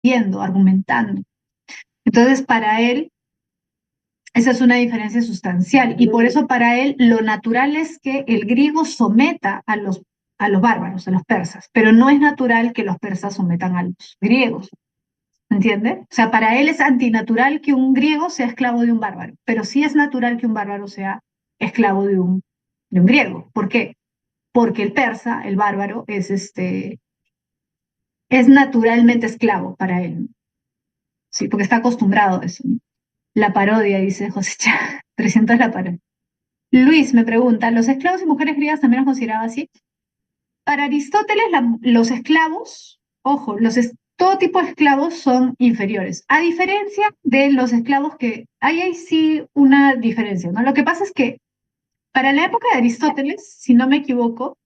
debatiendo, argumentando. Entonces, para él, esa es una diferencia sustancial y por eso para él lo natural es que el griego someta a los bárbaros, a los persas, pero no es natural que los persas sometan a los griegos, ¿entiende? O sea, para él es antinatural que un griego sea esclavo de un bárbaro, pero sí es natural que un bárbaro sea esclavo de un griego. ¿Por qué? Porque el persa, el bárbaro, es naturalmente esclavo para él, ¿no? Sí, porque está acostumbrado a eso, ¿no? La parodia, dice José Chá, 300 la parodia. Luis me pregunta, ¿los esclavos y mujeres griegas también los consideraba así? Para Aristóteles, los esclavos, ojo, todo tipo de esclavos son inferiores, a diferencia de los esclavos que, ahí hay sí una diferencia, ¿no? Lo que pasa es que para la época de Aristóteles, si no me equivoco,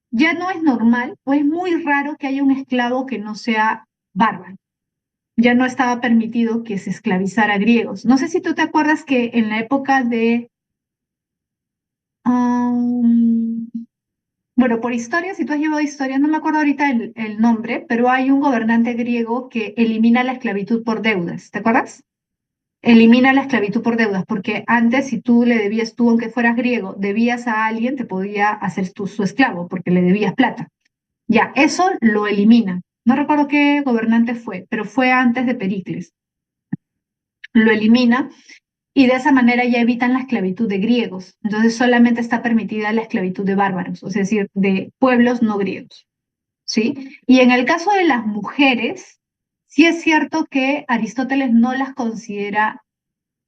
ya no es normal o es muy raro que haya un esclavo que no sea bárbaro. Ya no estaba permitido que se esclavizara a griegos. No sé si tú te acuerdas que en la época de um, bueno, por historia, si tú has llevado historia, no me acuerdo ahorita el nombre, pero hay un gobernante griego que elimina la esclavitud por deudas, ¿te acuerdas? Elimina la esclavitud por deudas, porque antes si tú le debías, tú aunque fueras griego, debías a alguien, te podía hacer tú su esclavo, porque le debías plata. Ya, eso lo elimina. No recuerdo qué gobernante fue, pero fue antes de Pericles. Lo elimina y de esa manera ya evitan la esclavitud de griegos. Entonces solamente está permitida la esclavitud de bárbaros, es decir, de pueblos no griegos. ¿Sí? Y en el caso de las mujeres, sí es cierto que Aristóteles no las considera,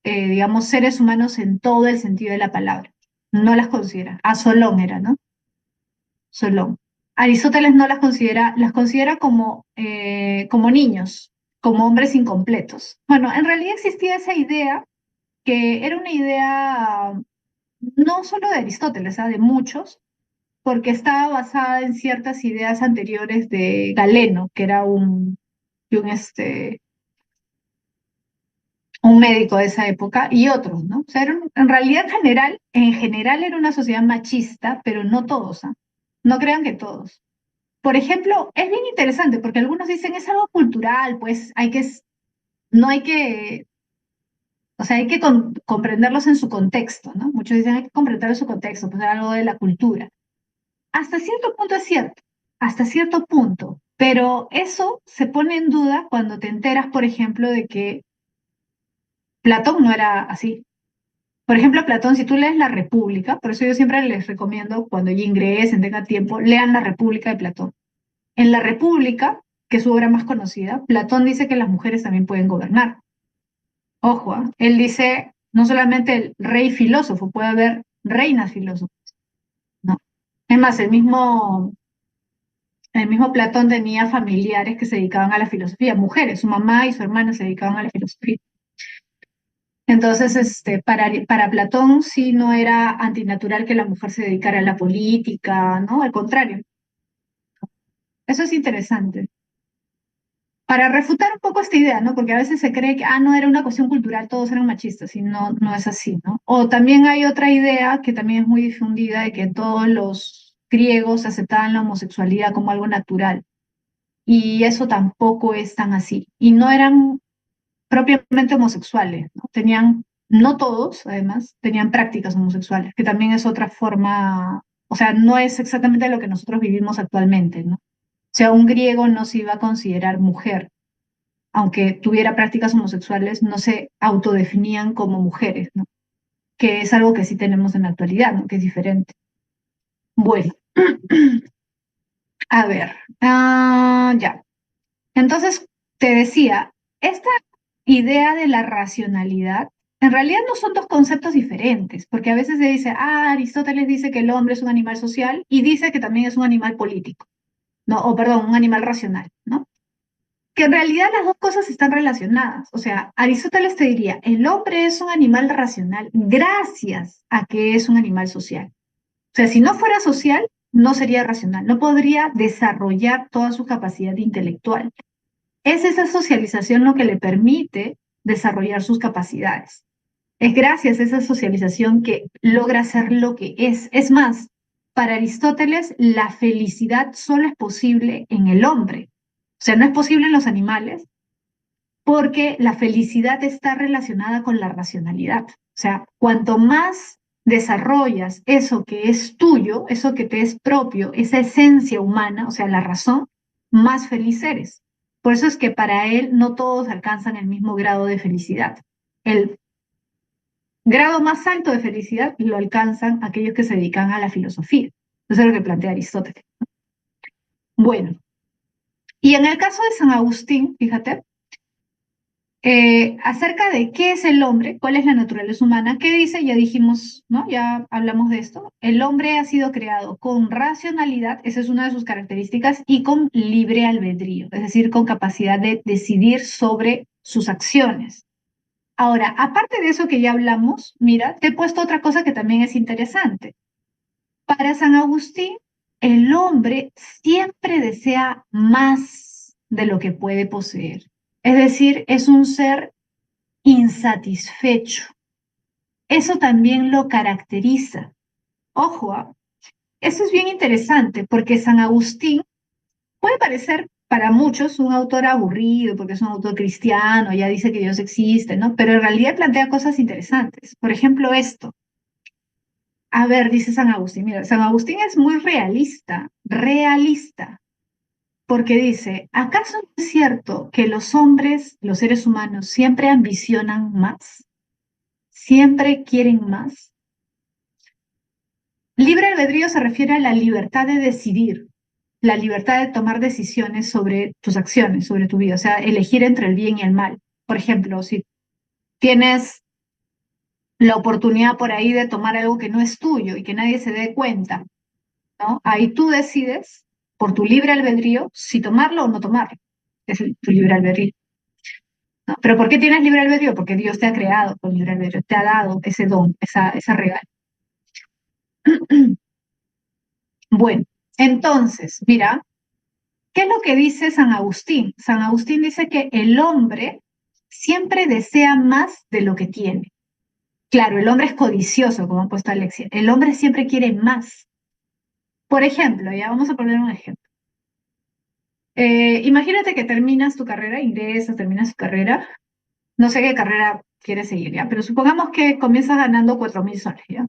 digamos, seres humanos en todo el sentido de la palabra. No las considera. A Solón era, ¿no? Solón. Aristóteles no las considera como niños, como hombres incompletos. Bueno, en realidad existía esa idea, que era una idea no solo de Aristóteles, de muchos, porque estaba basada en ciertas ideas anteriores de Galeno, que era un un médico de esa época, y otros, ¿no? O sea, en realidad en general era una sociedad machista, pero no todos, ¿ah? No crean que todos. Por ejemplo, es bien interesante porque algunos dicen es algo cultural, pues no hay que, o sea, hay que comprenderlos en su contexto, ¿no? Muchos dicen hay que comprenderlo en su contexto, pues es algo de la cultura. Hasta cierto punto es cierto, hasta cierto punto, pero eso se pone en duda cuando te enteras, por ejemplo, de que Platón no era así. Por ejemplo, Platón, si tú lees La República, por eso yo siempre les recomiendo cuando ya ingresen, tengan tiempo, lean La República de Platón. En La República, que es su obra más conocida, Platón dice que las mujeres también pueden gobernar. Ojo, él dice, no solamente el rey filósofo, puede haber reinas filósofas, ¿no? Es más, el mismo Platón tenía familiares que se dedicaban a la filosofía, mujeres, su mamá y su hermana se dedicaban a la filosofía. Entonces, para Platón sí no era antinatural que la mujer se dedicara a la política, ¿no? Al contrario, eso es interesante. Para refutar un poco esta idea, ¿no? Porque a veces se cree que, no era una cuestión cultural, todos eran machistas, y no, no es así, ¿no? O también hay otra idea que también es muy difundida de que todos los griegos aceptaban la homosexualidad como algo natural. Y eso tampoco es tan así. Y no eran propiamente homosexuales, ¿no? No todos, además, tenían prácticas homosexuales, que también es otra forma, o sea, no es exactamente lo que nosotros vivimos actualmente, ¿no? O sea, un griego no se iba a considerar mujer, aunque tuviera prácticas homosexuales, no se autodefinían como mujeres, ¿no? Que es algo que sí tenemos en la actualidad, ¿no? Que es diferente. Bueno, a ver, ya. Entonces, te decía, esta idea de la racionalidad, en realidad no son dos conceptos diferentes, porque a veces se dice, Aristóteles dice que el hombre es un animal social y dice que también es un animal político, ¿no? O perdón, un animal racional, ¿no? Que en realidad las dos cosas están relacionadas. O sea, Aristóteles te diría, el hombre es un animal racional gracias a que es un animal social. O sea, si no fuera social, no sería racional, no podría desarrollar toda su capacidad intelectual. Es esa socialización lo que le permite desarrollar sus capacidades. Es gracias a esa socialización que logra ser lo que es. Es más, para Aristóteles, la felicidad solo es posible en el hombre. sea, no es posible en los animales porque la felicidad está relacionada con la racionalidad. O sea, cuanto más desarrollas eso que es tuyo, eso que te es propio, esa esencia humana, o sea, la razón, más feliz eres. Por eso es que para él no todos alcanzan el mismo grado de felicidad. El grado más alto de felicidad lo alcanzan aquellos que se dedican a la filosofía. Eso es lo que plantea Aristóteles. Bueno, y en el caso de San Agustín, fíjate, acerca de qué es el hombre, cuál es la naturaleza humana, ¿qué dice? Ya dijimos, ¿no? Ya hablamos de esto. El hombre ha sido creado con racionalidad, esa es una de sus características, y con libre albedrío, es decir, con capacidad de decidir sobre sus acciones. Ahora, aparte de eso que ya hablamos, mira, te he puesto otra cosa que también es interesante. Para San Agustín, el hombre siempre desea más de lo que puede poseer. Es decir, es un ser insatisfecho. Eso también lo caracteriza. Ojo, eso es bien interesante porque San Agustín puede parecer para muchos un autor aburrido porque es un autor cristiano, ya dice que Dios existe, ¿no? Pero en realidad plantea cosas interesantes. Por ejemplo, esto. A ver, dice San Agustín, mira, San Agustín es muy realista, realista, porque dice, ¿acaso no es cierto que los hombres, los seres humanos, siempre ambicionan más? ¿Siempre quieren más? Libre albedrío se refiere a la libertad de decidir, la libertad de tomar decisiones sobre tus acciones, sobre tu vida, o sea, elegir entre el bien y el mal. Por ejemplo, si tienes la oportunidad por ahí de tomar algo que no es tuyo y que nadie se dé cuenta, ¿no? Ahí tú decides por tu libre albedrío si tomarlo o no tomarlo. Es tu libre albedrío. ¿No? Pero ¿por qué tienes libre albedrío? Porque Dios te ha creado con libre albedrío, te ha dado ese don, esa regalo. Bueno, entonces, mira, ¿qué es lo que dice San Agustín? San Agustín dice que el hombre siempre desea más de lo que tiene. Claro, el hombre es codicioso, como ha puesto Alexia. El hombre siempre quiere más. Por ejemplo, ya vamos a poner un ejemplo. Imagínate que terminas tu carrera, ingresas, terminas tu carrera. No sé qué carrera quieres seguir, ¿ya? Pero supongamos que comienzas ganando 4.000 soles, ¿ya?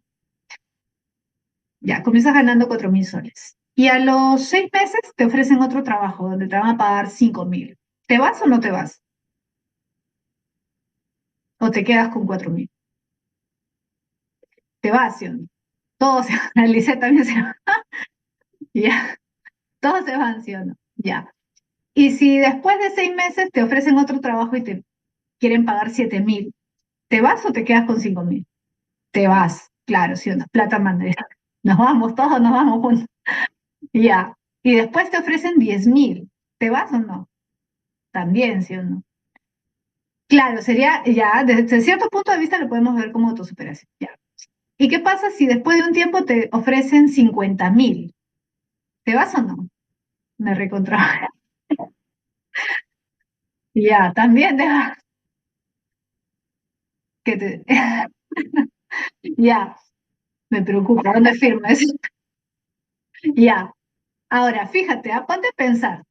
Ya, comienzas ganando 4.000 soles. Y a los 6 meses te ofrecen otro trabajo donde te van a pagar 5.000. ¿Te vas o no te vas? ¿O te quedas con 4.000? Te vas, ¿sí o no? Todos se van, el Liceo también se va, ya. Todos se van, ¿sí o no? Ya. Y si después de 6 meses te ofrecen otro trabajo y te quieren pagar 7.000, ¿te vas o te quedas con 5.000? Te vas, claro, ¿sí o no? Plata mandera. Nos vamos, todos nos vamos juntos. Ya. Y después te ofrecen 10.000. ¿Te vas o no? También, ¿sí o no? Claro, sería ya, desde cierto punto de vista lo podemos ver como autosuperación. Ya. ¿Y qué pasa si después de un tiempo te ofrecen 50.000? ¿Te vas o no? Me recontra. Ya, también te vas. Que te... Ya, me preocupa. ¿Dónde firmas? Ya. Ahora, fíjate, ponte a pensar.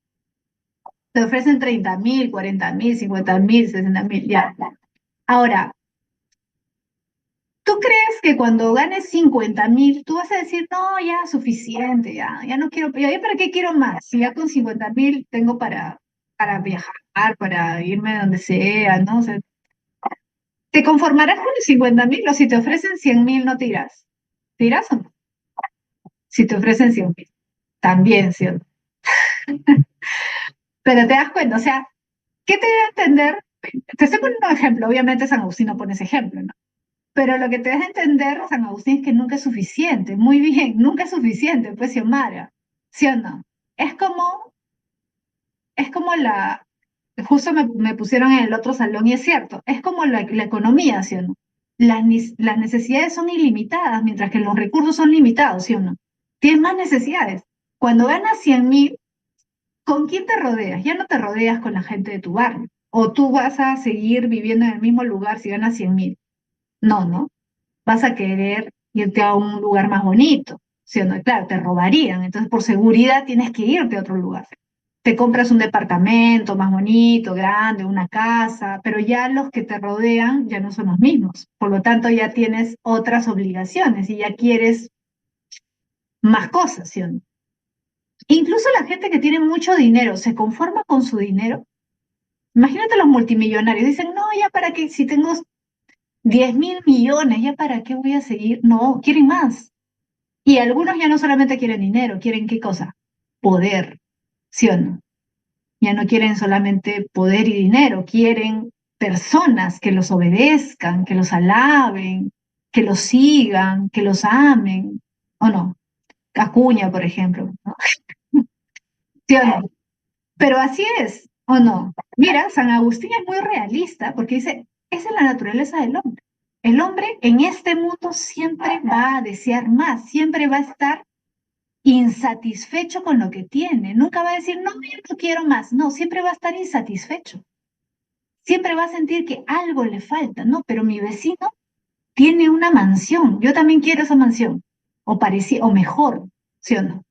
Te ofrecen 30.000, 40.000, 50.000, 60.000, ya. Ahora, ¿tú crees que cuando ganes 50.000, tú vas a decir, no, ya, suficiente, ya no quiero, ya, ¿para qué quiero más? Si ya con 50.000 tengo para viajar, para irme donde sea, ¿no? O sea, ¿te conformarás con los 50.000 o si te ofrecen 100.000 no te irás? ¿Te irás o no? Si te ofrecen 100.000, también, ¿sí o no? Pero te das cuenta, o sea, ¿qué te da a entender? Te estoy poniendo un ejemplo, obviamente San Agustín no pone ese ejemplo, ¿no? Pero lo que te deja entender, San Agustín, es que nunca es suficiente. Muy bien, nunca es suficiente, pues, Xiomara. ¿Sí o no? Es como, es como justo me pusieron en el otro salón y es cierto, es como la economía, ¿sí o no? Las necesidades son ilimitadas, mientras que los recursos son limitados, ¿sí o no? Tienes más necesidades. Cuando ganas 100.000, ¿con quién te rodeas? Ya no te rodeas con la gente de tu barrio. O tú vas a seguir viviendo en el mismo lugar si ganas 100.000. No, ¿no? Vas a querer irte a un lugar más bonito, ¿sí o no? Claro, te robarían, entonces por seguridad tienes que irte a otro lugar. te compras un departamento más bonito, grande, una casa, pero ya los que te rodean ya no son los mismos. Por lo tanto, ya tienes otras obligaciones y ya quieres más cosas, ¿sí o no? Incluso la gente que tiene mucho dinero se conforma con su dinero. Imagínate los multimillonarios, dicen, no, ya para qué, si tengo 10.000 millones, ya para qué voy a seguir. No, quieren más. Y algunos ya no solamente quieren dinero, quieren qué cosa, poder, ¿sí o no? Ya no quieren solamente poder y dinero, quieren personas que los obedezcan, que los alaben, que los sigan, que los amen, ¿o no? Acuña, por ejemplo, ¿no? ¿Sí o no? Pero así es, ¿o no? Mira, San Agustín es muy realista porque dice, esa es la naturaleza del hombre. El hombre en este mundo siempre va a desear más, siempre va a estar insatisfecho con lo que tiene. Nunca va a decir, no, yo no quiero más. No, siempre va a estar insatisfecho. Siempre va a sentir que algo le falta. No, pero mi vecino tiene una mansión. Yo también quiero esa mansión. O parecía, o mejor, ¿sí o no?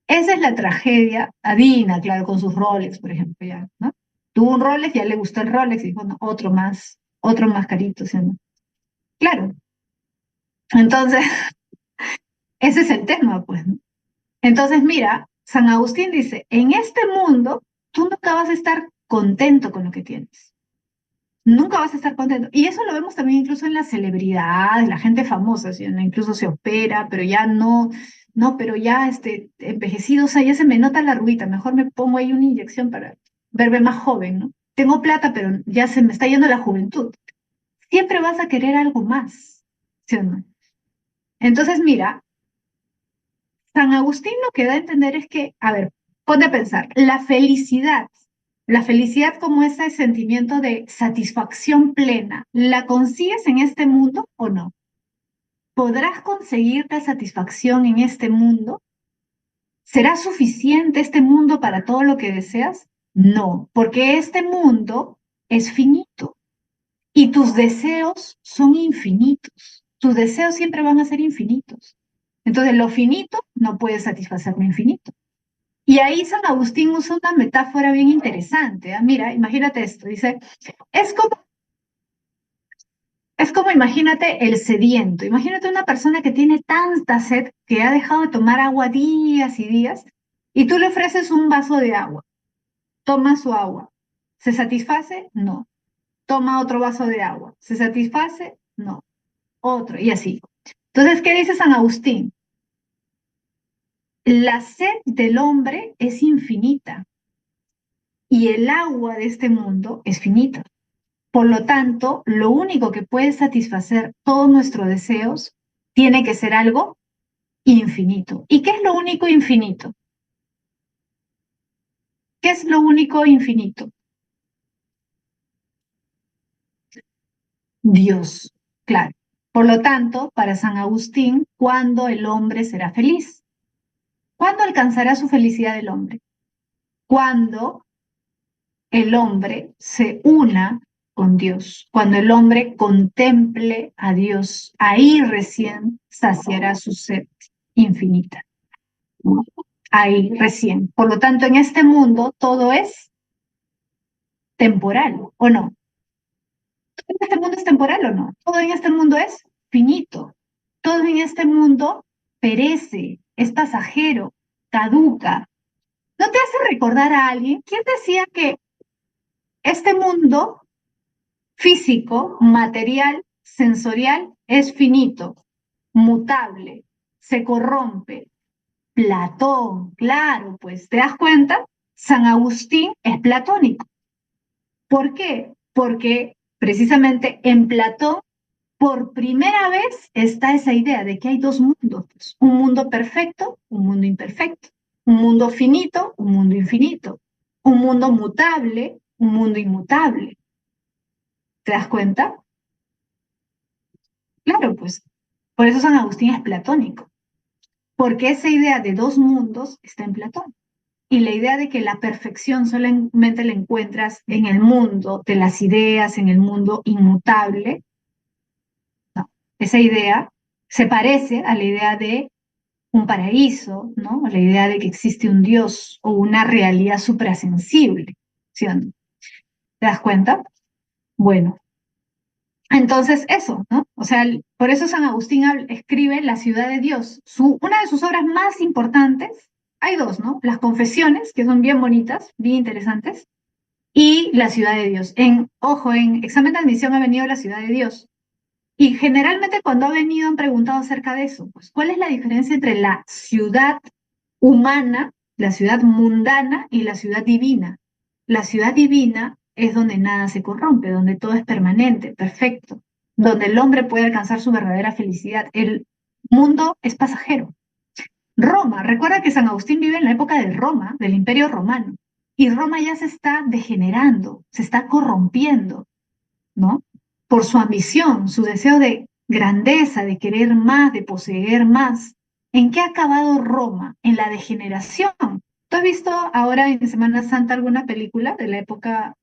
Esa es la tragedia. Adina, claro, con sus Rolex, por ejemplo, ya, ¿no? Tuvo un Rolex, ya le gustó el Rolex y dijo, no, otro más carito, ¿sí o no? Claro. Entonces, ese es el tema, pues, ¿no? Entonces, mira, San Agustín dice, en este mundo tú nunca vas a estar contento con lo que tienes. Nunca vas a estar contento. Y eso lo vemos también incluso en las celebridades, la gente famosa, ¿sí? ¿No? Incluso se opera, pero ya no, pero ya envejecido, o sea, ya se me nota la arruguita, mejor me pongo ahí una inyección para verme más joven, ¿no? Tengo plata, pero ya se me está yendo la juventud. Siempre vas a querer algo más, ¿sí o no? Entonces, mira, San Agustín lo que da a entender es que, a ver, ponte a pensar, la felicidad como ese sentimiento de satisfacción plena, ¿la consigues en este mundo o no? ¿Podrás conseguir la satisfacción en este mundo? ¿Será suficiente este mundo para todo lo que deseas? No, porque este mundo es finito y tus deseos son infinitos. Tus deseos siempre van a ser infinitos. Entonces, lo finito no puede satisfacer lo infinito. Y ahí San Agustín usa una metáfora bien interesante. ¿Ah? Mira, imagínate esto. Dice, es como, es como imagínate el sediento. Imagínate una persona que tiene tanta sed que ha dejado de tomar agua días y días y tú le ofreces un vaso de agua. Toma su agua. ¿Se satisface? No. Toma otro vaso de agua. ¿Se satisface? No. Otro. Y así. Entonces, ¿qué dice San Agustín? La sed del hombre es infinita y el agua de este mundo es finita. Por lo tanto, lo único que puede satisfacer todos nuestros deseos tiene que ser algo infinito. ¿Y qué es lo único infinito? ¿Qué es lo único infinito? Dios, claro. Por lo tanto, para San Agustín, ¿cuándo el hombre será feliz? ¿Cuándo alcanzará su felicidad el hombre? Cuando el hombre se una con Dios, cuando el hombre contemple a Dios, ahí recién saciará su sed infinita. Ahí recién. Por lo tanto, en este mundo todo es temporal, ¿o no? ¿Todo en este mundo es temporal o no? Todo en este mundo es finito. Todo en este mundo perece, es pasajero, caduca. ¿No te hace recordar a alguien? ¿Quién decía que este mundo físico, material, sensorial, es finito, mutable, se corrompe? Platón, claro, pues, ¿te das cuenta? San Agustín es platónico. ¿Por qué? Porque precisamente en Platón, por primera vez está esa idea de que hay dos mundos, pues, un mundo perfecto, un mundo imperfecto, un mundo finito, un mundo infinito, un mundo mutable, un mundo inmutable. ¿Te das cuenta? Claro, pues, por eso San Agustín es platónico, porque esa idea de dos mundos está en Platón. Y la idea de que la perfección solamente la encuentras en el mundo de las ideas, en el mundo inmutable, no. Esa idea se parece a la idea de un paraíso, ¿no? La idea de que existe un Dios o una realidad suprasensible, ¿sí o no? ¿Te das cuenta? Bueno, entonces eso, ¿no? O sea, por eso San Agustín escribe La ciudad de Dios. Una de sus obras más importantes, hay dos, ¿no? Las Confesiones, que son bien bonitas, bien interesantes, y La ciudad de Dios. Ojo, en examen de admisión ha venido La ciudad de Dios. Y generalmente cuando ha venido han preguntado acerca de eso, pues, ¿cuál es la diferencia entre la ciudad humana, la ciudad mundana y la ciudad divina? La ciudad divina es donde nada se corrompe, donde todo es permanente, perfecto, donde el hombre puede alcanzar su verdadera felicidad. El mundo es pasajero. Roma, recuerda que San Agustín vive en la época de Roma, del Imperio Romano, y Roma ya se está degenerando, se está corrompiendo, ¿no? Por su ambición, su deseo de grandeza, de querer más, de poseer más. ¿En qué ha acabado Roma? En la degeneración. ¿Tú has visto ahora en Semana Santa alguna película de la época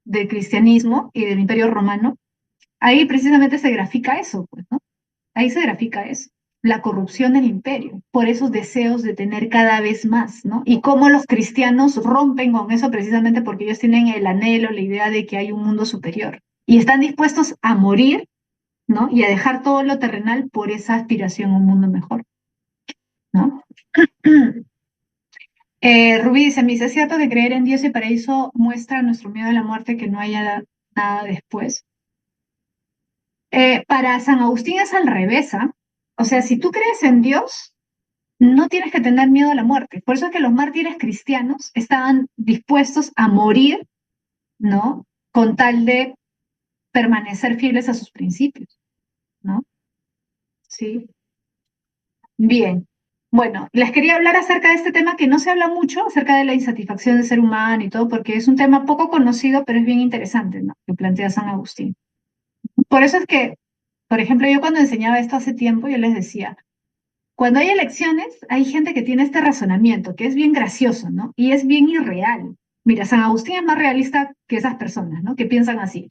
del cristianismo y del Imperio Romano? Ahí precisamente se grafica eso, pues, ¿no? Ahí se grafica eso, la corrupción del imperio, por esos deseos de tener cada vez más, ¿no? Y cómo los cristianos rompen con eso precisamente porque ellos tienen el anhelo, la idea de que hay un mundo superior y están dispuestos a morir, ¿no? Y a dejar todo lo terrenal por esa aspiración a un mundo mejor, ¿no? Rubí dice, me dice, ¿es cierto que creer en Dios y paraíso muestra nuestro miedo a la muerte, que no haya nada después? Para San Agustín es al revés, ¿ah? O sea, si tú crees en Dios, no tienes que tener miedo a la muerte. Por eso es que los mártires cristianos estaban dispuestos a morir, ¿no? Con tal de permanecer fieles a sus principios, ¿no? Sí. Bien. Bueno, les quería hablar acerca de este tema que no se habla mucho, acerca de la insatisfacción del ser humano y todo, porque es un tema poco conocido, pero es bien interesante, ¿no? Que plantea San Agustín. Por eso es que, por ejemplo, yo cuando enseñaba esto hace tiempo, yo les decía, cuando hay elecciones, hay gente que tiene este razonamiento, que es bien gracioso, ¿no? Y es bien irreal. Mira, San Agustín es más realista que esas personas, ¿no? Que piensan así.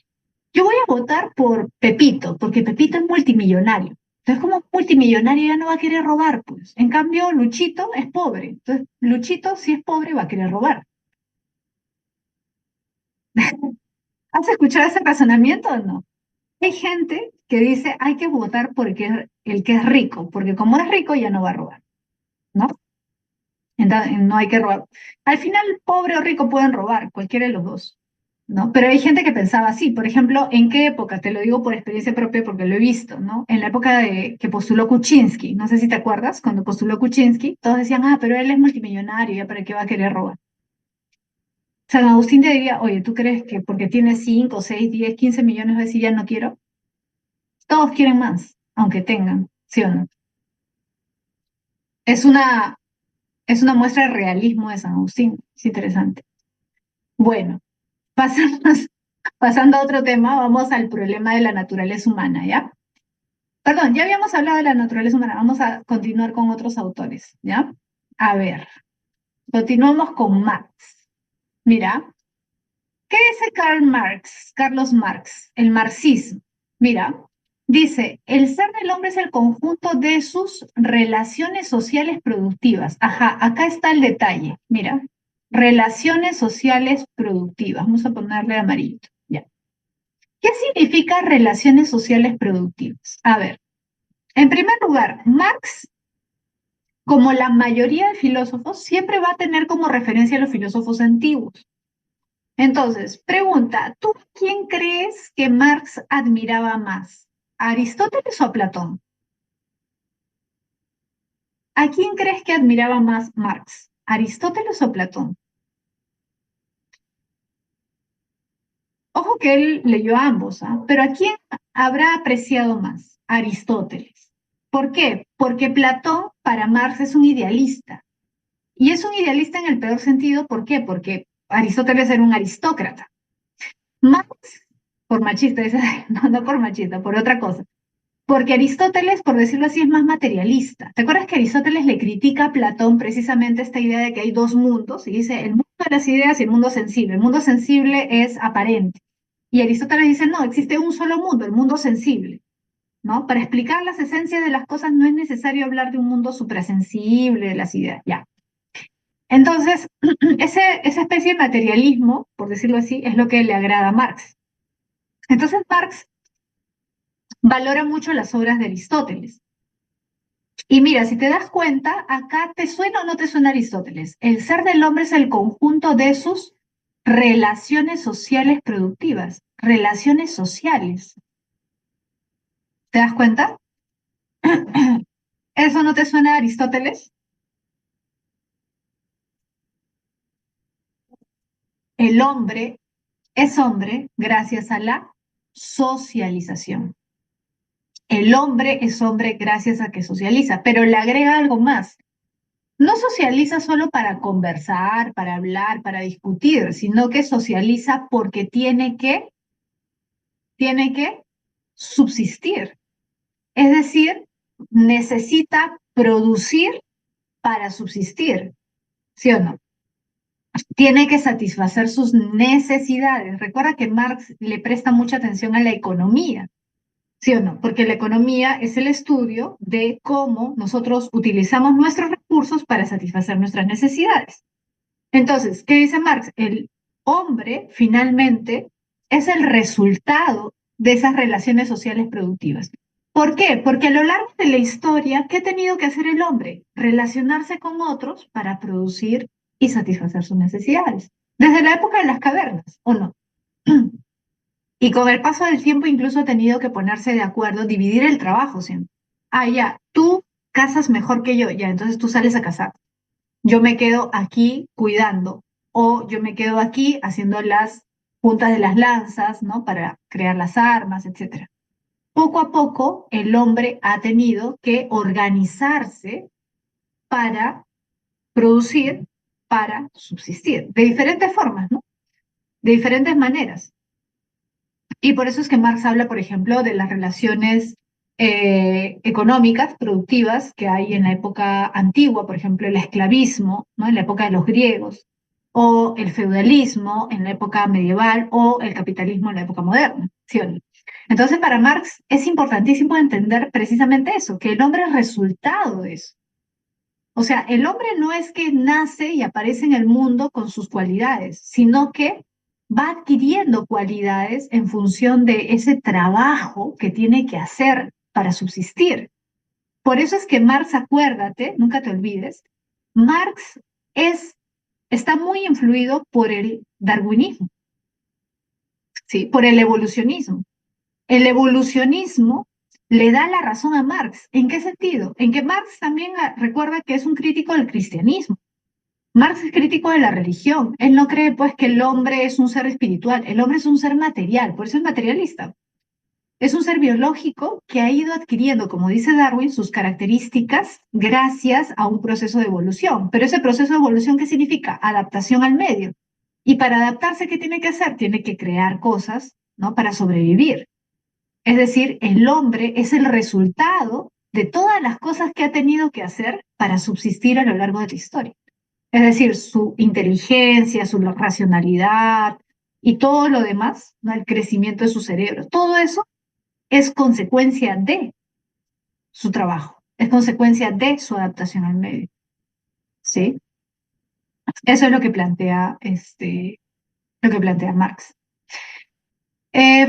Yo voy a votar por Pepito, porque Pepito es multimillonario. Entonces, como multimillonario ya no va a querer robar, pues. En cambio, Luchito es pobre. Entonces, Luchito, si es pobre, va a querer robar. ¿Has escuchado ese razonamiento o no? Hay gente que dice, hay que votar por el que es rico, porque como es rico ya no va a robar, ¿no? Entonces, no hay que robar. Al final, pobre o rico pueden robar, cualquiera de los dos, ¿no? Pero hay gente que pensaba así. Por ejemplo, ¿en qué época? Te lo digo por experiencia propia porque lo he visto, ¿no? En la época de que postuló Kuczynski. No sé si te acuerdas, cuando postuló Kuczynski, todos decían, ah, pero él es multimillonario, ¿ya para qué va a querer robar? San Agustín te diría, oye, ¿tú crees que porque tiene 5, 6, 10, 15 millones va a decir ya no quiero? Todos quieren más, aunque tengan, ¿sí o no? Es una, es una muestra de realismo de San Agustín. Es interesante. Bueno. Pasamos, pasando a otro tema, vamos al problema de la naturaleza humana, ¿ya? Perdón, ya habíamos hablado de la naturaleza humana, vamos a continuar con otros autores, ¿ya? A ver, continuamos con Marx. Mira, ¿qué dice Carlos Marx, el marxismo? Mira, dice, el ser del hombre es el conjunto de sus relaciones sociales productivas. Ajá, acá está el detalle, mira, relaciones sociales productivas. Vamos a ponerle amarillito, ya. ¿Qué significa relaciones sociales productivas? A ver, en primer lugar, Marx, como la mayoría de filósofos, siempre va a tener como referencia a los filósofos antiguos. Entonces, pregunta, ¿tú quién crees que Marx admiraba más? ¿A Aristóteles o a Platón? ¿A quién crees que admiraba más Marx? ¿Aristóteles o Platón? Ojo que él leyó a ambos, ¿ah? Pero ¿a quién habrá apreciado más? Aristóteles. ¿Por qué? Porque Platón para Marx es un idealista. Y es un idealista en el peor sentido, ¿por qué? Porque Aristóteles era un aristócrata. Marx, por machista, no, no por machista, por otra cosa. Porque Aristóteles, por decirlo así, es más materialista. ¿Te acuerdas que Aristóteles le critica a Platón precisamente esta idea de que hay dos mundos? Y dice, el mundo de las ideas y el mundo sensible. El mundo sensible es aparente. Y Aristóteles dice, no, existe un solo mundo, el mundo sensible. ¿no? Para explicar las esencias de las cosas no es necesario hablar de un mundo suprasensible, de las ideas, ya. Entonces, esa especie de materialismo, por decirlo así, es lo que le agrada a Marx. Entonces, Marx valora mucho las obras de Aristóteles. Y mira, si te das cuenta, acá te suena o no te suena Aristóteles. El ser del hombre es el conjunto de sus relaciones sociales productivas. Relaciones sociales. ¿Te das cuenta? ¿Eso no te suena a Aristóteles? El hombre es hombre gracias a la socialización. El hombre es hombre gracias a que socializa, pero le agrega algo más. No socializa solo para conversar, para hablar, para discutir, sino que socializa porque tiene que subsistir. Es decir, necesita producir para subsistir, ¿sí o no? Tiene que satisfacer sus necesidades. Recuerda que Marx le presta mucha atención a la economía, ¿sí o no? Porque la economía es el estudio de cómo nosotros utilizamos nuestros recursos para satisfacer nuestras necesidades. Entonces, ¿qué dice Marx? El hombre finalmente es el resultado de esas relaciones sociales productivas. ¿Por qué? Porque a lo largo de la historia, ¿qué ha tenido que hacer el hombre? Relacionarse con otros para producir y satisfacer sus necesidades. Desde la época de las cavernas, ¿o no? Y con el paso del tiempo incluso ha tenido que ponerse de acuerdo, dividir el trabajo siempre. Ah, ya, tú cazas mejor que yo, ya, entonces tú sales a cazar. Yo me quedo aquí cuidando o yo me quedo aquí haciendo las puntas de las lanzas, ¿no? Para crear las armas, etcétera. Poco a poco el hombre ha tenido que organizarse para producir, para subsistir, de diferentes formas, ¿no? De diferentes maneras. Y por eso es que Marx habla, por ejemplo, de las relaciones económicas, productivas, que hay en la época antigua, por ejemplo, el esclavismo, ¿no? En la época de los griegos, o el feudalismo en la época medieval, o el capitalismo en la época moderna, ¿sí o no? Entonces, para Marx es importantísimo entender precisamente eso, que el hombre es resultado de eso. O sea, el hombre no es que nace y aparece en el mundo con sus cualidades, sino que va adquiriendo cualidades en función de ese trabajo que tiene que hacer para subsistir. Por eso es que Marx, acuérdate, nunca te olvides, Marx está muy influido por el darwinismo, ¿sí? Por el evolucionismo. El evolucionismo le da la razón a Marx. ¿En qué sentido? En que Marx también recuerda que es un crítico del cristianismo. Marx es crítico de la religión. Él no cree pues que el hombre es un ser espiritual, el hombre es un ser material, por eso es materialista. Es un ser biológico que ha ido adquiriendo, como dice Darwin, sus características gracias a un proceso de evolución. Pero ese proceso de evolución, ¿qué significa? Adaptación al medio. Y para adaptarse, ¿qué tiene que hacer? Tiene que crear cosas, ¿no? Para sobrevivir. Es decir, el hombre es el resultado de todas las cosas que ha tenido que hacer para subsistir a lo largo de la historia. Es decir, su inteligencia, su racionalidad y todo lo demás, ¿no? El crecimiento de su cerebro, todo eso es consecuencia de su trabajo, es consecuencia de su adaptación al medio, ¿sí? Eso es lo que plantea Marx.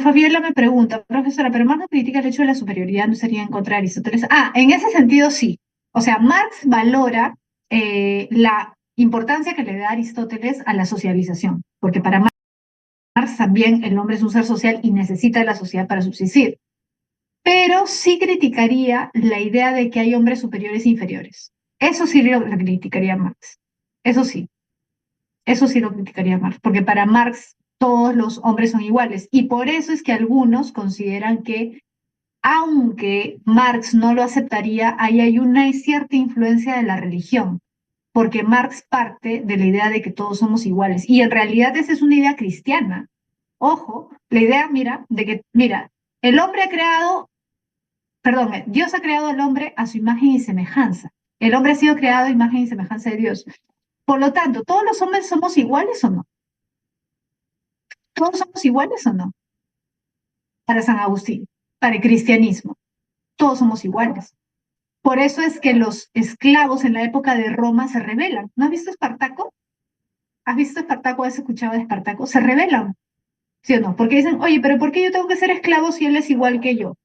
Fabiola me pregunta, profesora, pero Marx no critica el hecho de la superioridad, ¿no sería en contra de Aristóteles? Ah, en ese sentido sí. O sea, Marx valora la importancia que le da Aristóteles a la socialización, porque para Marx también el hombre es un ser social y necesita de la sociedad para subsistir. Pero sí criticaría la idea de que hay hombres superiores e inferiores. Eso sí lo criticaría Marx. Eso sí. Eso sí lo criticaría Marx, porque para Marx todos los hombres son iguales. Y por eso es que algunos consideran que, aunque Marx no lo aceptaría, ahí hay una cierta influencia de la religión, porque Marx parte de la idea de que todos somos iguales. Y en realidad esa es una idea cristiana. Ojo, la idea, mira, de que, mira, el hombre ha creado, perdón, Dios ha creado al hombre a su imagen y semejanza. El hombre ha sido creado a imagen y semejanza de Dios. Por lo tanto, ¿todos los hombres somos iguales o no? ¿Todos somos iguales o no? Para San Agustín, para el cristianismo. todos somos iguales. Por eso es que los esclavos en la época de Roma se rebelan. ¿No has visto Espartaco? ¿Has visto Espartaco? ¿Has escuchado de Espartaco? Se rebelan, ¿sí o no? Porque dicen, oye, pero ¿por qué yo tengo que ser esclavo si él es igual que yo?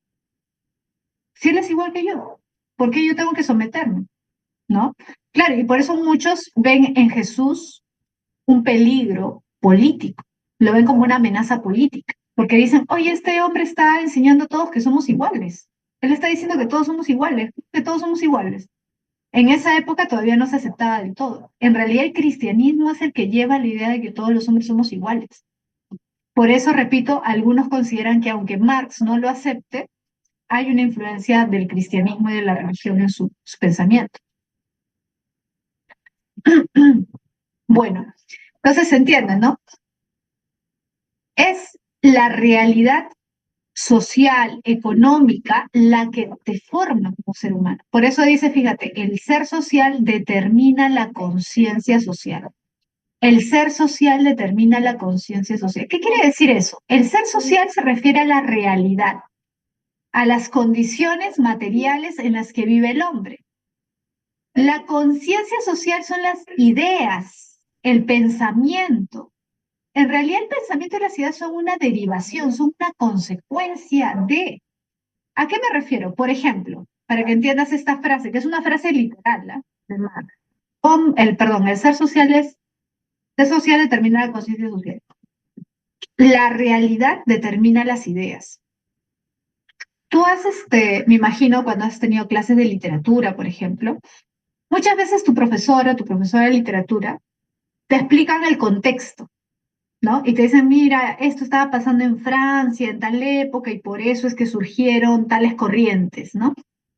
Si él es igual que yo, ¿por qué yo tengo que someterme? ¿No? Claro, y por eso muchos ven en Jesús un peligro político, lo ven como una amenaza política, porque dicen, oye, este hombre está enseñando a todos que somos iguales. Él está diciendo que todos somos iguales, que todos somos iguales. En esa época todavía no se aceptaba del todo. En realidad el cristianismo es el que lleva la idea de que todos los hombres somos iguales. Por eso, repito, algunos consideran que aunque Marx no lo acepte, hay una influencia del cristianismo y de la religión en su pensamiento. Bueno, entonces se entiende, ¿no? Es la realidad social, económica, la que te forma como ser humano. Por eso dice, fíjate, el ser social determina la conciencia social. El ser social determina la conciencia social. ¿Qué quiere decir eso? El ser social se refiere a la realidad, a las condiciones materiales en las que vive el hombre. La conciencia social son las ideas, el pensamiento. En realidad el pensamiento y las ideas son una derivación, son una consecuencia de. ¿A qué me refiero? Por ejemplo, para que entiendas esta frase, que es una frase literal, ¿ah? De Marx. El ser social determina la conciencia social. La realidad determina las ideas. Tú has, me imagino, cuando has tenido clases de literatura, por ejemplo, muchas veces tu profesora o tu profesora de literatura te explican el contexto, ¿no? Y te dicen, mira, esto estaba pasando en Francia en tal época y por eso es que surgieron tales corrientes, ¿no?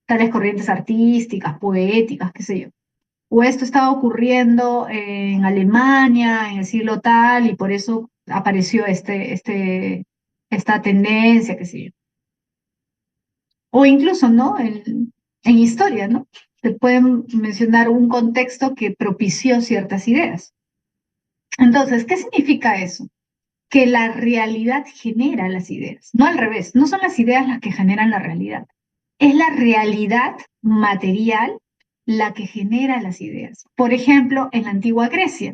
Tales corrientes artísticas, poéticas, qué sé yo. O esto estaba ocurriendo en Alemania en el siglo tal y por eso apareció esta tendencia, qué sé yo. O incluso, ¿no? En historia, ¿no? Te pueden mencionar un contexto que propició ciertas ideas. Entonces, ¿qué significa eso? Que la realidad genera las ideas, no al revés, no son las ideas las que generan la realidad, es la realidad material la que genera las ideas. Por ejemplo, en la antigua Grecia,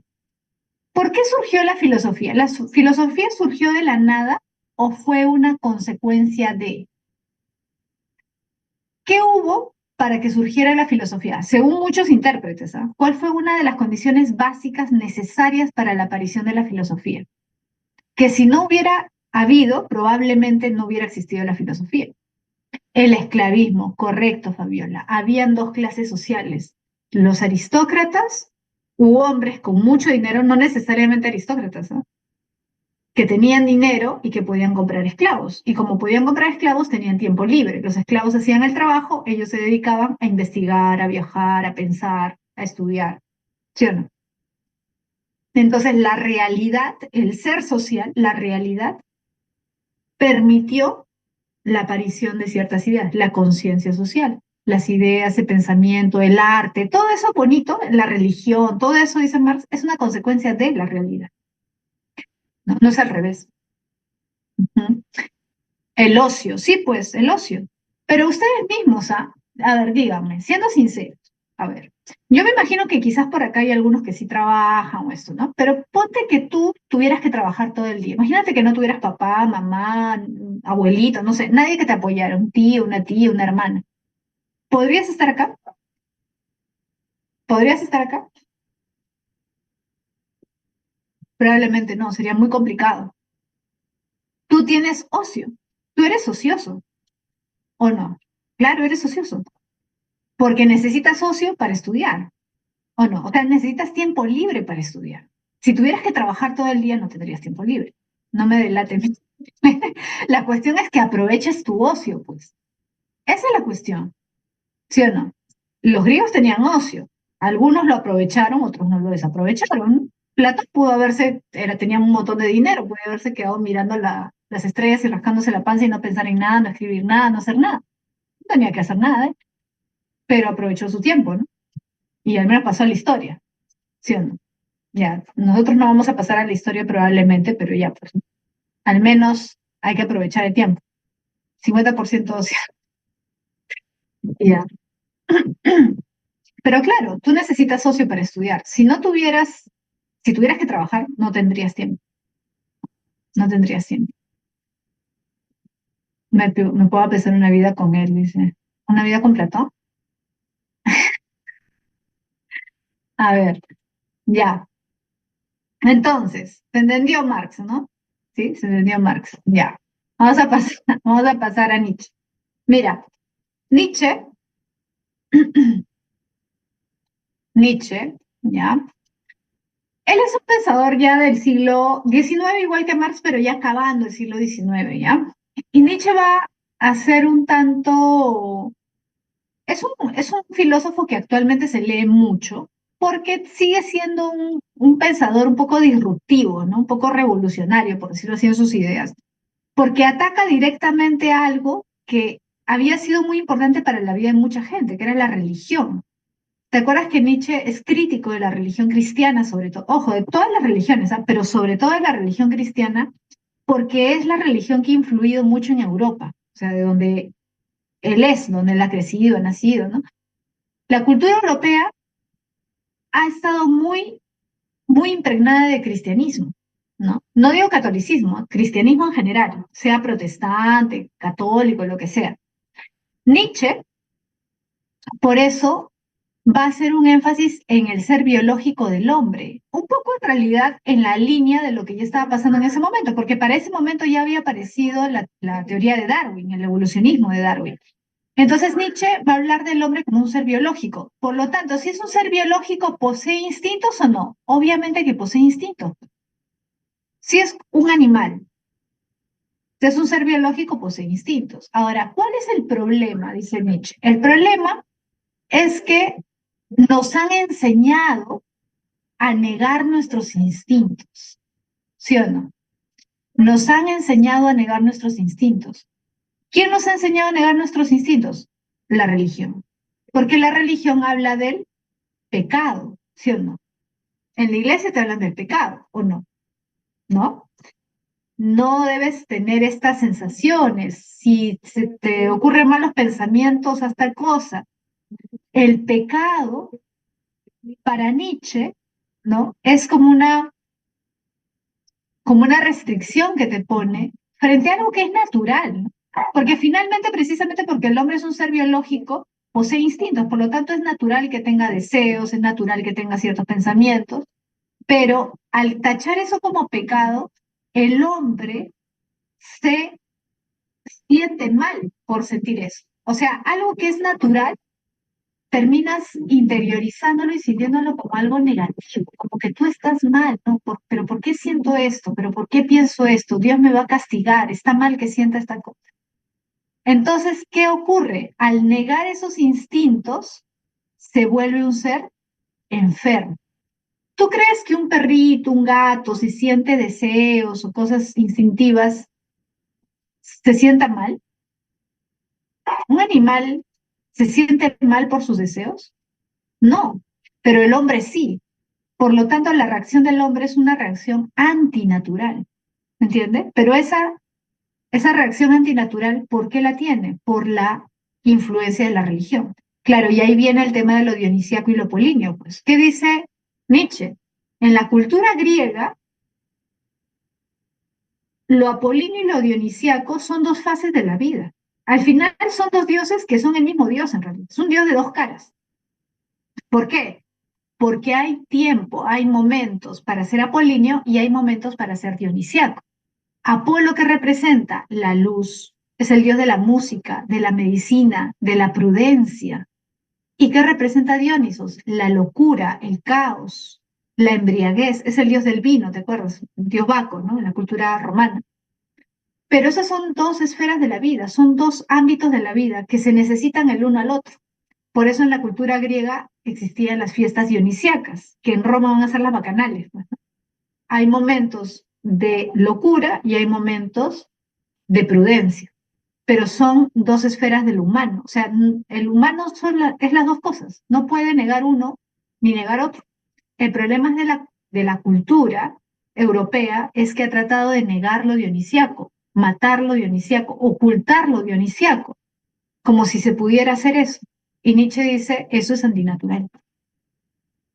¿por qué surgió la filosofía? ¿La filosofía surgió de la nada o fue una consecuencia de? ¿Qué hubo para que surgiera la filosofía? Según muchos intérpretes, ¿ah? ¿Cuál fue una de las condiciones básicas necesarias para la aparición de la filosofía? Que si no hubiera habido, probablemente no hubiera existido la filosofía. El esclavismo, correcto, Fabiola. Habían dos clases sociales, los aristócratas u hombres con mucho dinero, no necesariamente aristócratas, ¿no? Que tenían dinero y que podían comprar esclavos. Y como podían comprar esclavos, tenían tiempo libre. Los esclavos hacían el trabajo, ellos se dedicaban a investigar, a viajar, a pensar, a estudiar. ¿Sí o no? Entonces, la realidad, el ser social, la realidad, permitió la aparición de ciertas ideas, la conciencia social, las ideas, el pensamiento, el arte, todo eso bonito, la religión, todo eso, dice Marx, es una consecuencia de la realidad, no, no es al revés. Ujú. El ocio, sí, pues, el ocio. Pero ustedes mismos, ¿ah? A ver, díganme, siendo sinceros, a ver, yo me imagino que quizás por acá hay algunos que sí trabajan o esto, ¿no? Pero ponte que tú tuvieras que trabajar todo el día. Imagínate que no tuvieras papá, mamá, abuelito, no sé, nadie que te apoyara, un tío, una tía, una hermana. ¿Podrías estar acá? ¿Podrías estar acá? Probablemente no, sería muy complicado. Tú tienes ocio, tú eres ocioso, ¿o no? Claro, eres ocioso, porque necesitas ocio para estudiar. ¿O no? O sea, necesitas tiempo libre para estudiar. Si tuvieras que trabajar todo el día, no tendrías tiempo libre. No me delates. La cuestión es que aproveches tu ocio, pues. Esa es la cuestión, ¿sí o no? Los griegos tenían ocio. Algunos lo aprovecharon, otros no lo desaprovecharon. Platón pudo haberse, tenía un montón de dinero, pudo haberse quedado mirando las estrellas y rascándose la panza y no pensar en nada, no escribir nada, no hacer nada. No tenía que hacer nada, ¿eh? Pero aprovechó su tiempo, ¿no? Y al menos pasó a la historia, ¿sí o no? Ya, nosotros no vamos a pasar a la historia probablemente, pero ya, pues, al menos hay que aprovechar el tiempo. 50% ocio. Ya. Pero claro, tú necesitas socio para estudiar. Si tuvieras que trabajar, no tendrías tiempo, no tendrías tiempo. Me puedo pensar una vida con él, dice. ¿Una vida completa? A ver, ya. Entonces, se entendió Marx, ¿no? Sí, se entendió Marx. Ya. Vamos a pasar a Nietzsche. Mira, Nietzsche, Nietzsche, ¿ya? Él es un pensador ya del siglo XIX, igual que Marx, pero ya acabando el siglo XIX, ¿ya? Y Nietzsche va a ser un tanto, es un filósofo que actualmente se lee mucho, porque sigue siendo un pensador un poco disruptivo, ¿no? Un poco revolucionario, por decirlo así, en sus ideas, porque ataca directamente a algo que había sido muy importante para la vida de mucha gente, que era la religión. ¿Te acuerdas que Nietzsche es crítico de la religión cristiana, sobre todo? Ojo, de todas las religiones, ¿ah? Pero sobre todo de la religión cristiana, porque es la religión que ha influido mucho en Europa, o sea, de donde él es, donde él ha crecido, ha nacido, ¿no? La cultura europea ha estado muy impregnada de cristianismo, ¿no? No digo catolicismo, cristianismo en general, sea protestante, católico, lo que sea. Nietzsche, por eso, va a hacer un énfasis en el ser biológico del hombre, un poco en realidad en la línea de lo que ya estaba pasando en ese momento, porque para ese momento ya había aparecido la teoría de Darwin, el evolucionismo de Darwin. Entonces Nietzsche va a hablar del hombre como un ser biológico. Por lo tanto, si es un ser biológico, ¿posee instintos o no? Obviamente que posee instintos. Si es un animal, si es un ser biológico, posee instintos. Ahora, ¿cuál es el problema? Dice Nietzsche. El problema es que nos han enseñado a negar nuestros instintos, ¿sí o no? Nos han enseñado a negar nuestros instintos. ¿Quién nos ha enseñado a negar nuestros instintos? La religión. Porque la religión habla del pecado, ¿sí o no? En la iglesia te hablan del pecado, ¿o no? ¿No? No debes tener estas sensaciones. Si se te ocurren malos pensamientos, hasta cosa. El pecado, para Nietzsche, ¿no? Es como una restricción que te pone frente a algo que es natural, ¿no? Porque finalmente, precisamente porque el hombre es un ser biológico, posee instintos, por lo tanto es natural que tenga deseos, es natural que tenga ciertos pensamientos, pero al tachar eso como pecado, el hombre se siente mal por sentir eso. O sea, algo que es natural, terminas interiorizándolo y sintiéndolo como algo negativo, como que tú estás mal, ¿no? Pero ¿por qué siento esto? ¿Pero por qué pienso esto? Dios me va a castigar, está mal que sienta esta cosa. Entonces, ¿qué ocurre? Al negar esos instintos, se vuelve un ser enfermo. ¿Tú crees que un perrito, un gato, si siente deseos o cosas instintivas, se sienta mal? ¿Un animal se siente mal por sus deseos? No, pero el hombre sí. Por lo tanto, la reacción del hombre es una reacción antinatural, ¿entiende? Pero esa reacción antinatural, ¿por qué la tiene? Por la influencia de la religión. Claro, y ahí viene el tema de lo dionisíaco y lo apolíneo, pues. ¿Qué dice Nietzsche? En la cultura griega, lo apolíneo y lo dionisíaco son dos fases de la vida. Al final son dos dioses que son el mismo dios en realidad. Es un dios de dos caras. ¿Por qué? Porque hay tiempo, hay momentos para ser apolíneo y hay momentos para ser dionisíaco. Apolo, que representa la luz, es el dios de la música, de la medicina, de la prudencia. ¿Y qué representa Dionisos? La locura, el caos, la embriaguez, es el dios del vino, ¿te acuerdas? El dios Baco, ¿no? En la cultura romana. Pero esas son dos esferas de la vida, son dos ámbitos de la vida que se necesitan el uno al otro. Por eso en la cultura griega existían las fiestas dionisíacas, que en Roma van a ser las bacanales, pues, ¿no? Hay momentos de locura y hay momentos de prudencia, pero son dos esferas del humano. O sea, el humano es las dos cosas, no puede negar uno ni negar otro. El problema es de la cultura europea es que ha tratado de negar lo dionisíaco, matar lo dionisíaco, ocultar lo dionisíaco, como si se pudiera hacer eso. Y Nietzsche dice, eso es antinatural.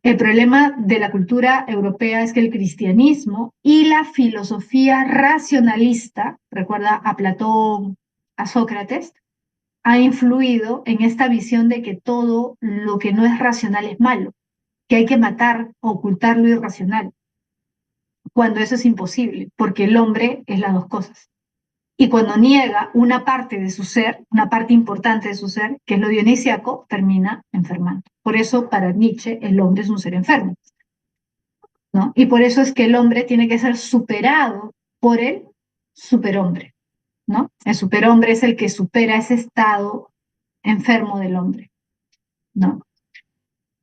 El problema de la cultura europea es que el cristianismo y la filosofía racionalista, recuerda a Platón, a Sócrates, ha influido en esta visión de que todo lo que no es racional es malo, que hay que matar, ocultar lo irracional, cuando eso es imposible, porque el hombre es las dos cosas. Y cuando niega una parte de su ser, una parte importante de su ser, que es lo dionisiaco, termina enfermando. Por eso, para Nietzsche, el hombre es un ser enfermo, ¿no? Y por eso es que el hombre tiene que ser superado por el superhombre, ¿no? El superhombre es el que supera ese estado enfermo del hombre, ¿no?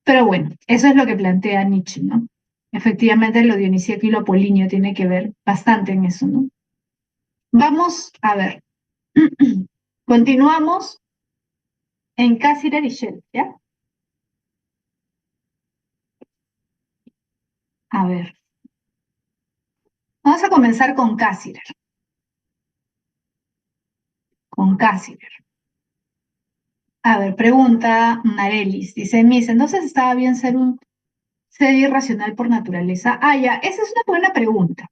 Pero bueno, eso es lo que plantea Nietzsche, ¿no? Efectivamente, lo dionisíaco y lo apolíneo tiene que ver bastante en eso, ¿no? Vamos a ver. Continuamos en Cassirer y Shell, ¿ya? A ver, vamos a comenzar con Cassirer. Con Cassirer. A ver, pregunta Marelis. Dice, Miss, entonces estaba bien ser un ser irracional por naturaleza. Ah, ya, esa es una buena pregunta.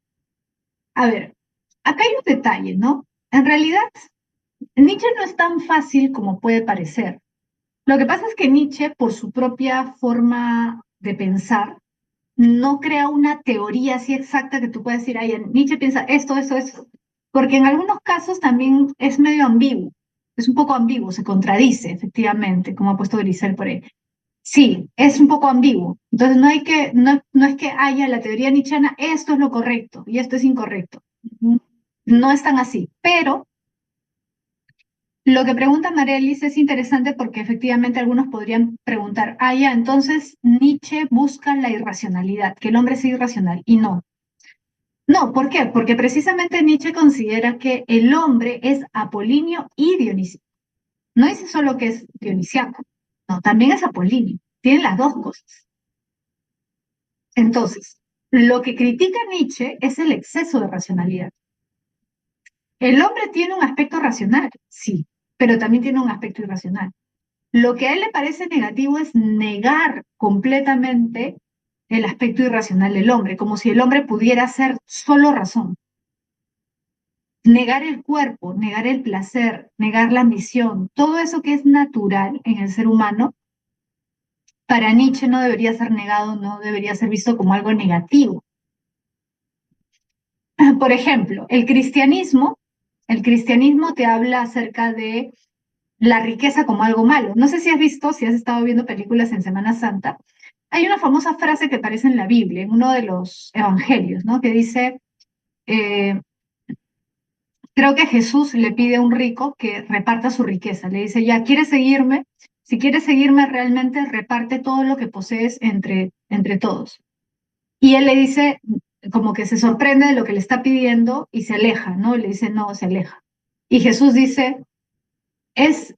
A ver, acá hay un detalle, ¿no? En realidad, Nietzsche no es tan fácil como puede parecer. Lo que pasa es que Nietzsche, por su propia forma de pensar, no crea una teoría así exacta que tú puedas decir, ay, Nietzsche piensa esto, esto, esto, porque en algunos casos también es medio ambiguo, es un poco ambiguo, se contradice, efectivamente, como ha puesto Grisel por ahí. Sí, es un poco ambiguo. Entonces no es que haya la teoría nietzscheana, esto es lo correcto y esto es incorrecto. No es tan así, pero lo que pregunta Marelis es interesante porque efectivamente algunos podrían preguntar, ah, ya, entonces Nietzsche busca la irracionalidad, que el hombre sea irracional, y no. No, ¿por qué? Porque precisamente Nietzsche considera que el hombre es apolíneo y dionisíaco. No dice solo que es dionisiaco, no, también es apolíneo. Tienen las dos cosas. Entonces, lo que critica Nietzsche es el exceso de racionalidad. El hombre tiene un aspecto racional, sí, pero también tiene un aspecto irracional. Lo que a él le parece negativo es negar completamente el aspecto irracional del hombre, como si el hombre pudiera ser solo razón. Negar el cuerpo, negar el placer, negar la ambición, todo eso que es natural en el ser humano, para Nietzsche no debería ser negado, no debería ser visto como algo negativo. Por ejemplo, el cristianismo te habla acerca de la riqueza como algo malo. No sé si has visto, si has estado viendo películas en Semana Santa, hay una famosa frase que aparece en la Biblia, en uno de los evangelios, ¿no? Que dice, eh, creo que Jesús le pide a un rico que reparta su riqueza. Le dice, ya, ¿quieres seguirme? Si quieres seguirme realmente, reparte todo lo que posees entre todos. Y él le dice, como que se sorprende de lo que le está pidiendo y se aleja, ¿no? Y le dice, no, se aleja. Y Jesús dice, es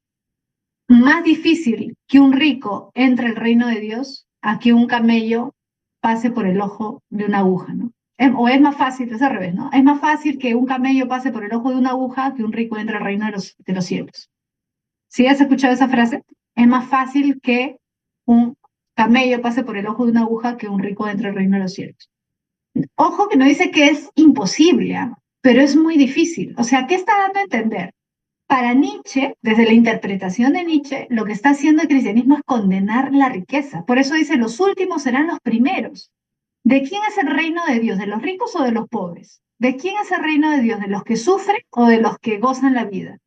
más difícil que un rico entre al reino de Dios a que un camello pase por el ojo de una aguja, ¿no? O es más fácil, es al revés, ¿no? Es más fácil que un camello pase por el ojo de una aguja que un rico entre al reino de los cielos. ¿Sí has escuchado esa frase? Es más fácil que un camello pase por el ojo de una aguja que un rico entre al reino de los cielos. Ojo que no dice que es imposible, ¿ah? Pero es muy difícil. O sea, ¿qué está dando a entender? Para Nietzsche, desde la interpretación de Nietzsche, lo que está haciendo el cristianismo es condenar la riqueza. Por eso dice, los últimos serán los primeros. ¿De quién es el reino de Dios? ¿De los ricos o de los pobres? ¿De quién es el reino de Dios? ¿De los que sufren o de los que gozan la vida?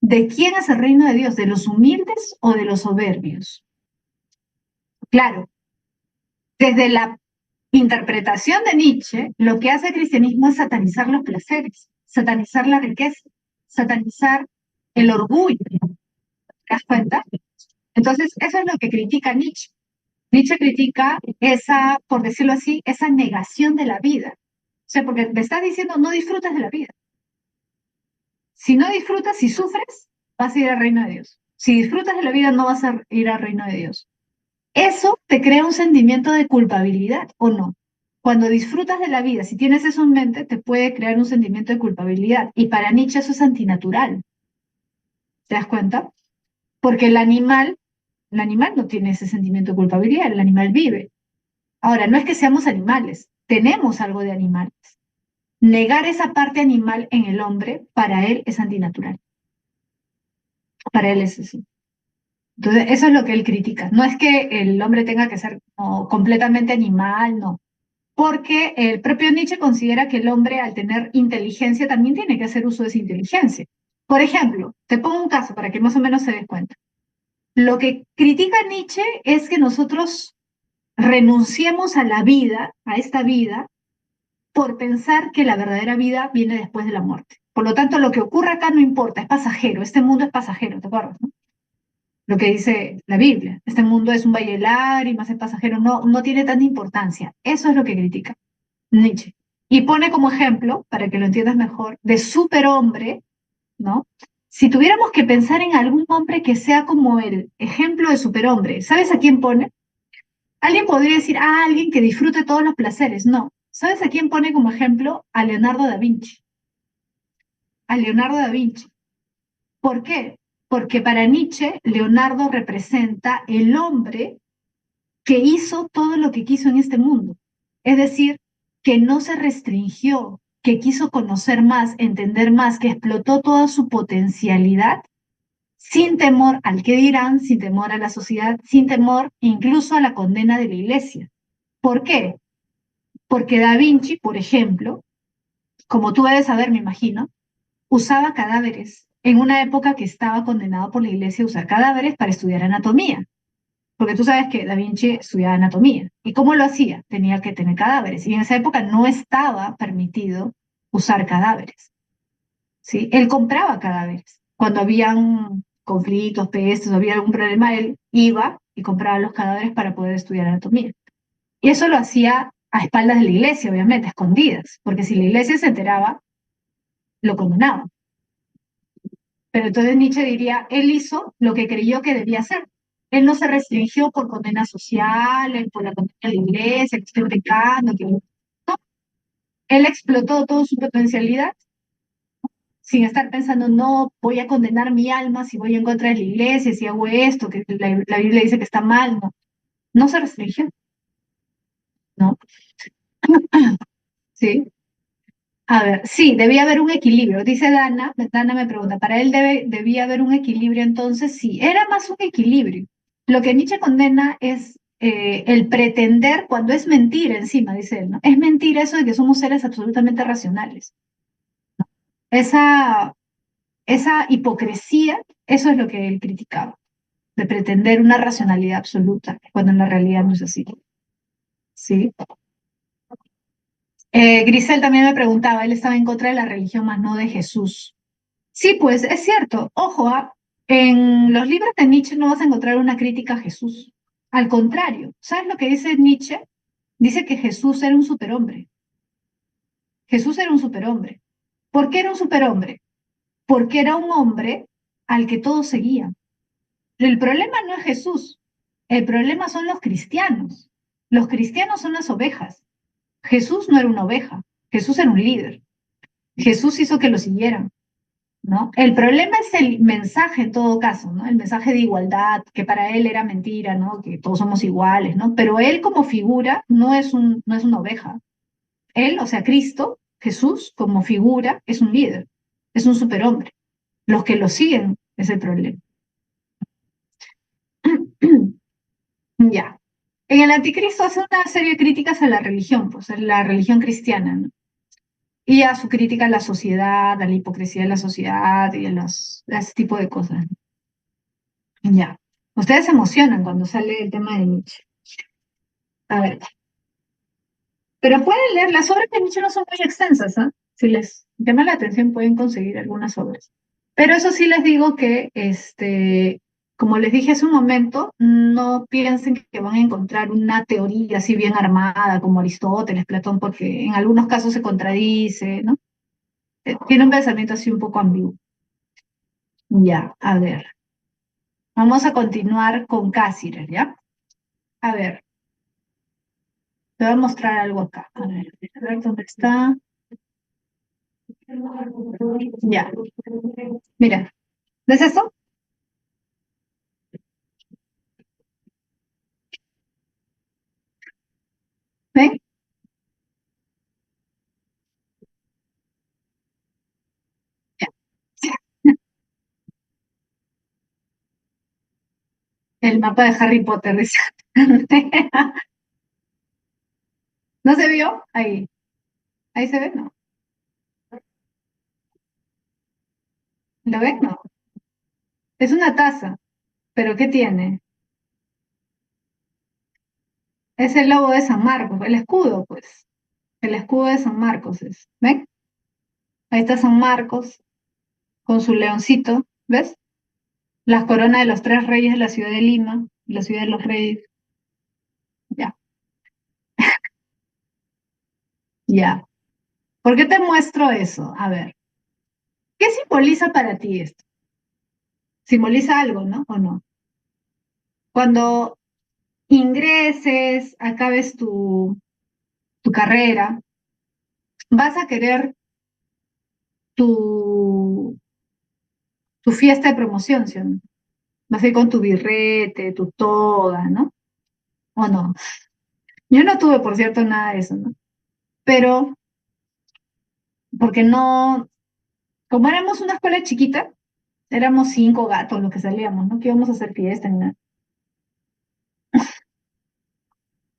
¿De quién es el reino de Dios? ¿De los humildes o de los soberbios? Claro, desde la interpretación de Nietzsche, lo que hace el cristianismo es satanizar los placeres, satanizar la riqueza, satanizar el orgullo. ¿Te das cuenta? Entonces, eso es lo que critica Nietzsche. Nietzsche critica esa, por decirlo así, esa negación de la vida. O sea, porque me estás diciendo no disfrutas de la vida. Si no disfrutas, si sufres, vas a ir al reino de Dios. Si disfrutas de la vida, no vas a ir al reino de Dios. Eso te crea un sentimiento de culpabilidad, ¿o no? Cuando disfrutas de la vida, si tienes eso en mente, te puede crear un sentimiento de culpabilidad. Y para Nietzsche eso es antinatural. ¿Te das cuenta? porque el animal no tiene ese sentimiento de culpabilidad, el animal vive. Ahora, no es que seamos animales, tenemos algo de animales. Negar esa parte animal en el hombre, para él es antinatural. Para él es así. Entonces, eso es lo que él critica. No es que el hombre tenga que ser como completamente animal, no. Porque el propio Nietzsche considera que el hombre, al tener inteligencia, también tiene que hacer uso de esa inteligencia. Por ejemplo, te pongo un caso para que más o menos se des cuenta. Lo que critica Nietzsche es que nosotros renunciemos a la vida, a esta vida, por pensar que la verdadera vida viene después de la muerte. Por lo tanto, lo que ocurre acá no importa, es pasajero, este mundo es pasajero, ¿te acuerdas, no? Lo que dice la Biblia, este mundo es un valle de lágrimas, es pasajero, no, no tiene tanta importancia. Eso es lo que critica Nietzsche. Y pone como ejemplo, para que lo entiendas mejor, de superhombre, ¿no? Si tuviéramos que pensar en algún hombre que sea como el ejemplo de superhombre, ¿sabes a quién pone? Alguien podría decir, ah, alguien que disfrute todos los placeres. No. ¿Sabes a quién pone como ejemplo? A Leonardo da Vinci. A Leonardo da Vinci. ¿Por qué? Porque para Nietzsche, Leonardo representa el hombre que hizo todo lo que quiso en este mundo. Es decir, que no se restringió, que quiso conocer más, entender más, que explotó toda su potencialidad sin temor al que dirán, sin temor a la sociedad, sin temor incluso a la condena de la iglesia. ¿Por qué? Porque Da Vinci, por ejemplo, como tú debes saber, me imagino, usaba cadáveres en una época que estaba condenado por la iglesia a usar cadáveres para estudiar anatomía. Porque tú sabes que Da Vinci estudiaba anatomía. ¿Y cómo lo hacía? Tenía que tener cadáveres. Y en esa época no estaba permitido usar cadáveres. ¿Sí? Él compraba cadáveres. Cuando habían conflictos, pestes, o había algún problema, él iba y compraba los cadáveres para poder estudiar anatomía. Y eso lo hacía a espaldas de la iglesia, obviamente, escondidas, porque si la iglesia se enteraba, lo condenaba. Pero entonces Nietzsche diría, él hizo lo que creyó que debía hacer. Él no se restringió por condenas sociales, por la condena de la iglesia, que estoy pecando, que no. Él explotó toda su potencialidad sin estar pensando, no, voy a condenar mi alma si voy en contra de la iglesia, si hago esto, que la Biblia dice que está mal, no. No se restringió, ¿no? Sí. A ver, sí, debía haber un equilibrio. Dice Dana, Dana me pregunta, ¿para él debía haber un equilibrio entonces? Sí, era más un equilibrio. Lo que Nietzsche condena es el pretender, cuando es mentira encima, dice él, ¿no? Es mentira eso de que somos seres absolutamente racionales. Esa, esa hipocresía, eso es lo que él criticaba, de pretender una racionalidad absoluta, cuando en la realidad no es así. ¿Sí? Grisel también me preguntaba, él estaba en contra de la religión, más no de Jesús. Sí, pues es cierto. Ojo, en los libros de Nietzsche no vas a encontrar una crítica a Jesús. Al contrario, ¿sabes lo que dice Nietzsche? Dice que Jesús era un superhombre. Jesús era un superhombre. ¿Por qué era un superhombre? Porque era un hombre al que todos seguían. El problema no es Jesús, el problema son los cristianos. Los cristianos son las ovejas. Jesús no era una oveja, Jesús era un líder. Jesús hizo que lo siguieran. ¿No? El problema es el mensaje en todo caso, ¿no? El mensaje de igualdad, que para él era mentira, ¿no? Que todos somos iguales, ¿no? Pero él como figura no es una oveja. Él, o sea, Cristo, Jesús, como figura, es un líder, es un superhombre. Los que lo siguen es el problema. Ya. En el Anticristo hace una serie de críticas a la religión, pues a la religión cristiana, ¿no? Y a su crítica a la sociedad, a la hipocresía de la sociedad y a ese tipo de cosas. Ya. Ustedes se emocionan cuando sale el tema de Nietzsche. A ver. Pero pueden leer, las obras de Nietzsche no son muy extensas, ¿ah? Si les llama la atención, pueden conseguir algunas obras. Pero eso sí les digo que, como les dije hace un momento, no piensen que van a encontrar una teoría así bien armada como Aristóteles, Platón, porque en algunos casos se contradice, ¿no? Tiene un pensamiento así un poco ambiguo. Ya, a ver. Vamos a continuar con Cáceres, ¿ya? A ver. Te voy a mostrar algo acá. A ver dónde está. Ya. Mira, ¿ves esto? El mapa de Harry Potter, dice. ¿No se vio? Ahí. Ahí se ve, ¿no? ¿Lo ven? No. Es una taza, pero ¿qué tiene? Es el logo de San Marcos, el escudo, pues. El escudo de San Marcos es. ¿Ven? Ahí está San Marcos con su leoncito, ¿ves? Las coronas de los tres reyes de la ciudad de Lima, la ciudad de los reyes. Ya, ya. ¿Por qué te muestro eso? A ver, ¿qué simboliza para ti esto? Simboliza algo, ¿no? ¿O no? Cuando ingreses, acabes tu carrera, vas a querer tu fiesta de promoción, ¿sí o no? Vas a ir con tu birrete, tu toga, ¿no? ¿O no? Yo no tuve, por cierto, nada de eso, ¿no? Pero, porque no, como éramos una escuela chiquita, éramos 5 gatos los que salíamos, ¿no? Que íbamos a hacer fiesta ni nada.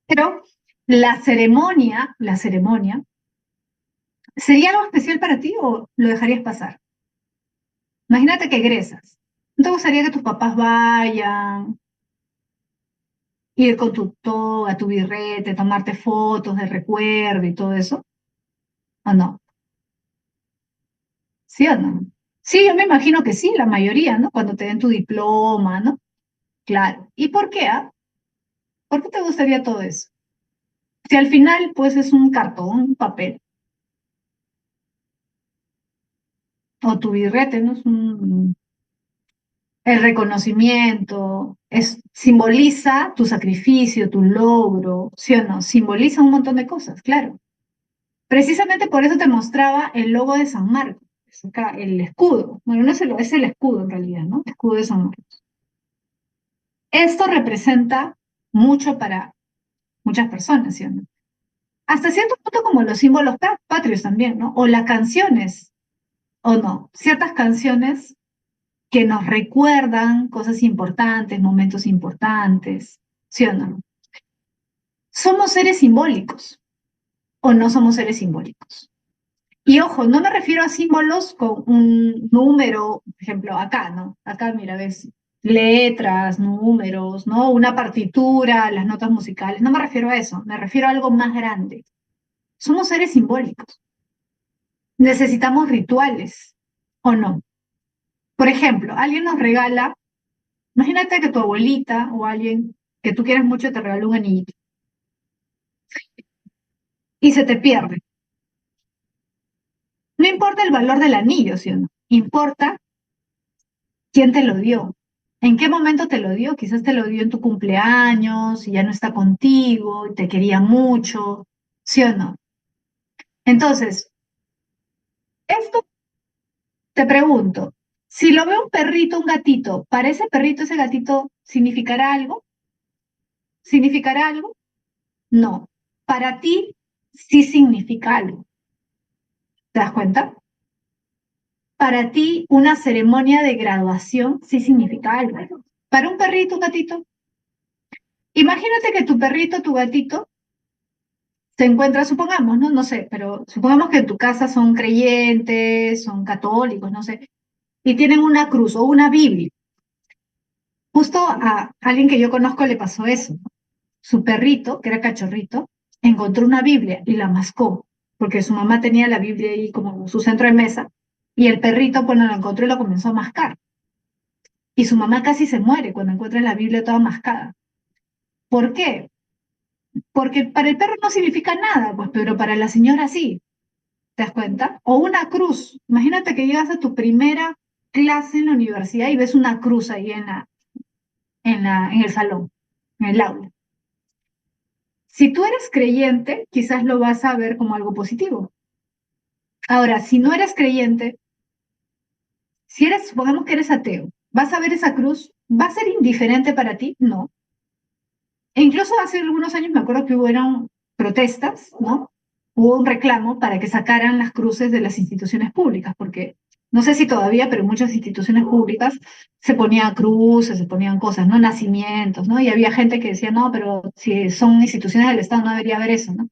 Pero la ceremonia, ¿sería algo especial para ti o lo dejarías pasar? Imagínate que egresas. ¿No te gustaría que tus papás vayan, ir con tu toga, tu birrete, tomarte fotos de recuerdo y todo eso? ¿O no? ¿Sí o no? Sí, yo me imagino que sí, la mayoría, ¿no? Cuando te den tu diploma, ¿no? Claro. ¿Y por qué, ah? ¿Por qué te gustaría todo eso? Si al final, pues, es un cartón, un papel, o tu birrete, ¿no? El reconocimiento, simboliza tu sacrificio, tu logro, ¿sí o no? Simboliza un montón de cosas, claro. Precisamente por eso te mostraba el logo de San Marcos, es acá, el escudo. Bueno, no es el escudo en realidad, ¿no? El escudo de San Marcos. Esto representa mucho para muchas personas, ¿sí o no? Hasta cierto punto como los símbolos patrios también, ¿no? O las canciones, o no, ciertas canciones que nos recuerdan cosas importantes, momentos importantes, ¿sí o no? ¿Somos seres simbólicos o no somos seres simbólicos? Y ojo, no me refiero a símbolos con un número, por ejemplo, acá, ¿no? Acá, mira, ves letras, números, ¿no? Una partitura, las notas musicales. No me refiero a eso, me refiero a algo más grande. Somos seres simbólicos. Necesitamos rituales, ¿o no? Por ejemplo, alguien nos regala, imagínate que tu abuelita o alguien que tú quieres mucho te regaló un anillito y se te pierde. No importa el valor del anillo, ¿sí o no? Importa quién te lo dio. ¿En qué momento te lo dio? Quizás te lo dio en tu cumpleaños y ya no está contigo y te quería mucho, ¿sí o no? Entonces, esto te pregunto, si lo ve un perrito, un gatito, ¿para ese perrito, ese gatito significará algo? ¿Significará algo? No. Para ti sí significa algo. ¿Te das cuenta? Para ti una ceremonia de graduación sí significa algo. Para un perrito, un gatito, imagínate que tu perrito, tu gatito, se encuentra, supongamos, ¿no? No sé, pero supongamos que en tu casa son creyentes, son católicos, no sé, y tienen una cruz o una Biblia. Justo a alguien que yo conozco le pasó eso, ¿no? Su perrito, que era cachorrito, encontró una Biblia y la mascó, porque su mamá tenía la Biblia ahí como su centro de mesa, y el perrito, cuando lo encontró, lo comenzó a mascar. Y su mamá casi se muere cuando encuentra la Biblia toda mascada. ¿Por qué? Porque para el perro no significa nada, pues, pero para la señora sí. ¿Te das cuenta? O una cruz. Imagínate que llegas a tu primera clase en la universidad y ves una cruz ahí en el salón, en el aula. Si tú eres creyente, quizás lo vas a ver como algo positivo. Ahora, si no eres creyente, si eres, supongamos que eres ateo, ¿vas a ver esa cruz? ¿Va a ser indiferente para ti? No. E incluso hace algunos años me acuerdo que hubo protestas, ¿no? Hubo un reclamo para que sacaran las cruces de las instituciones públicas, porque No sé si todavía, pero en muchas instituciones públicas se ponían cruces, se ponían cosas, ¿no? Nacimientos, ¿no? Y había gente que decía, no, pero si son instituciones del Estado no debería haber eso, ¿no?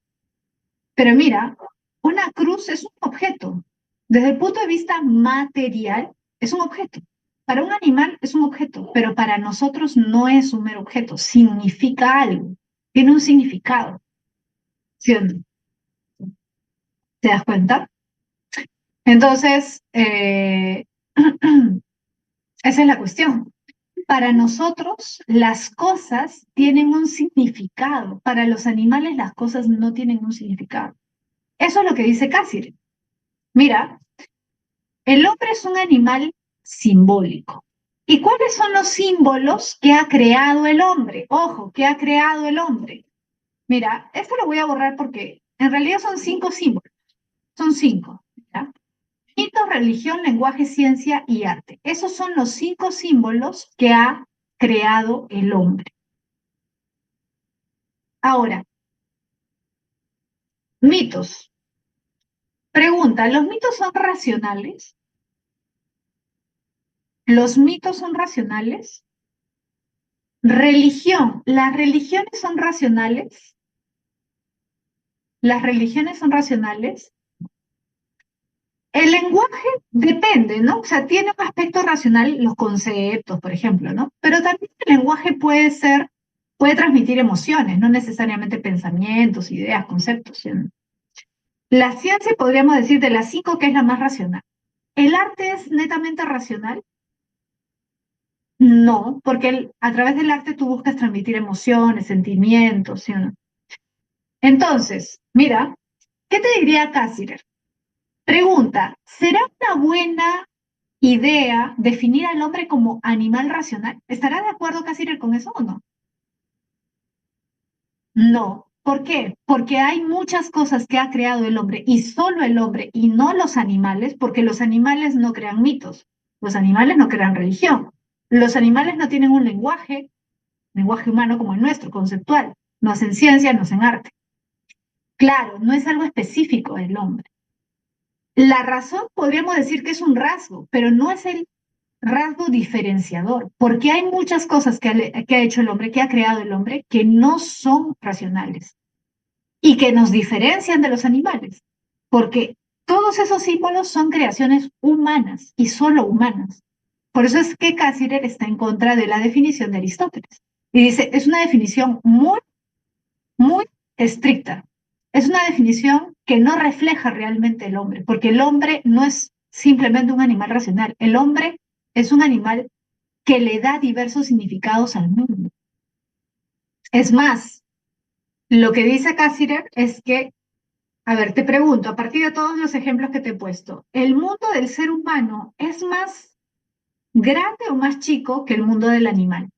Pero mira, una cruz es un objeto. Desde el punto de vista material, es un objeto. Para un animal es un objeto, pero para nosotros no es un mero objeto. Significa algo. Tiene un significado. ¿Sí o no? ¿Te das cuenta? Entonces, esa es la cuestión. Para nosotros, las cosas tienen un significado. Para los animales, las cosas no tienen un significado. Eso es lo que dice Cassirer. Mira, el hombre es un animal simbólico. ¿Y cuáles son los símbolos que ha creado el hombre? Ojo, que ha creado el hombre. Mira, esto lo voy a borrar porque en realidad son 5 símbolos. Son 5. ¿Ya? Mito, religión, lenguaje, ciencia y arte. Esos son los 5 símbolos que ha creado el hombre. Ahora, mitos. Pregunta, ¿los mitos son racionales? ¿Los mitos son racionales? Religión. ¿Las religiones son racionales? ¿Las religiones son racionales? El lenguaje depende, ¿no? O sea, tiene un aspecto racional los conceptos, por ejemplo, ¿no? Pero también el lenguaje puede transmitir emociones, no necesariamente pensamientos, ideas, conceptos, ¿sí? La ciencia podríamos decir de las 5 que es la más racional. ¿El arte es netamente racional? No, porque a través del arte tú buscas transmitir emociones, sentimientos, ¿sí o no? Entonces, mira, ¿qué te diría Cassirer? Pregunta, ¿será una buena idea definir al hombre como animal racional? ¿Estará de acuerdo Cassirer con eso o no? No. ¿Por qué? Porque hay muchas cosas que ha creado el hombre y solo el hombre y no los animales, porque los animales no crean mitos, los animales no crean religión, los animales no tienen un lenguaje humano como el nuestro, conceptual, no hacen ciencia, no hacen arte. Claro, no es algo específico del hombre. La razón podríamos decir que es un rasgo, pero no es el rasgo diferenciador, porque hay muchas cosas que ha hecho el hombre, que ha creado el hombre, que no son racionales y que nos diferencian de los animales, porque todos esos símbolos son creaciones humanas y solo humanas. Por eso es que Cassirer está en contra de la definición de Aristóteles. Y dice, es una definición muy, muy estricta. Es una definición que no refleja realmente el hombre, porque el hombre no es simplemente un animal racional. El hombre es un animal que le da diversos significados al mundo. Es más, lo que dice Cassirer es que, a ver, te pregunto, a partir de todos los ejemplos que te he puesto, ¿el mundo del ser humano es más grande o más chico que el mundo del animal?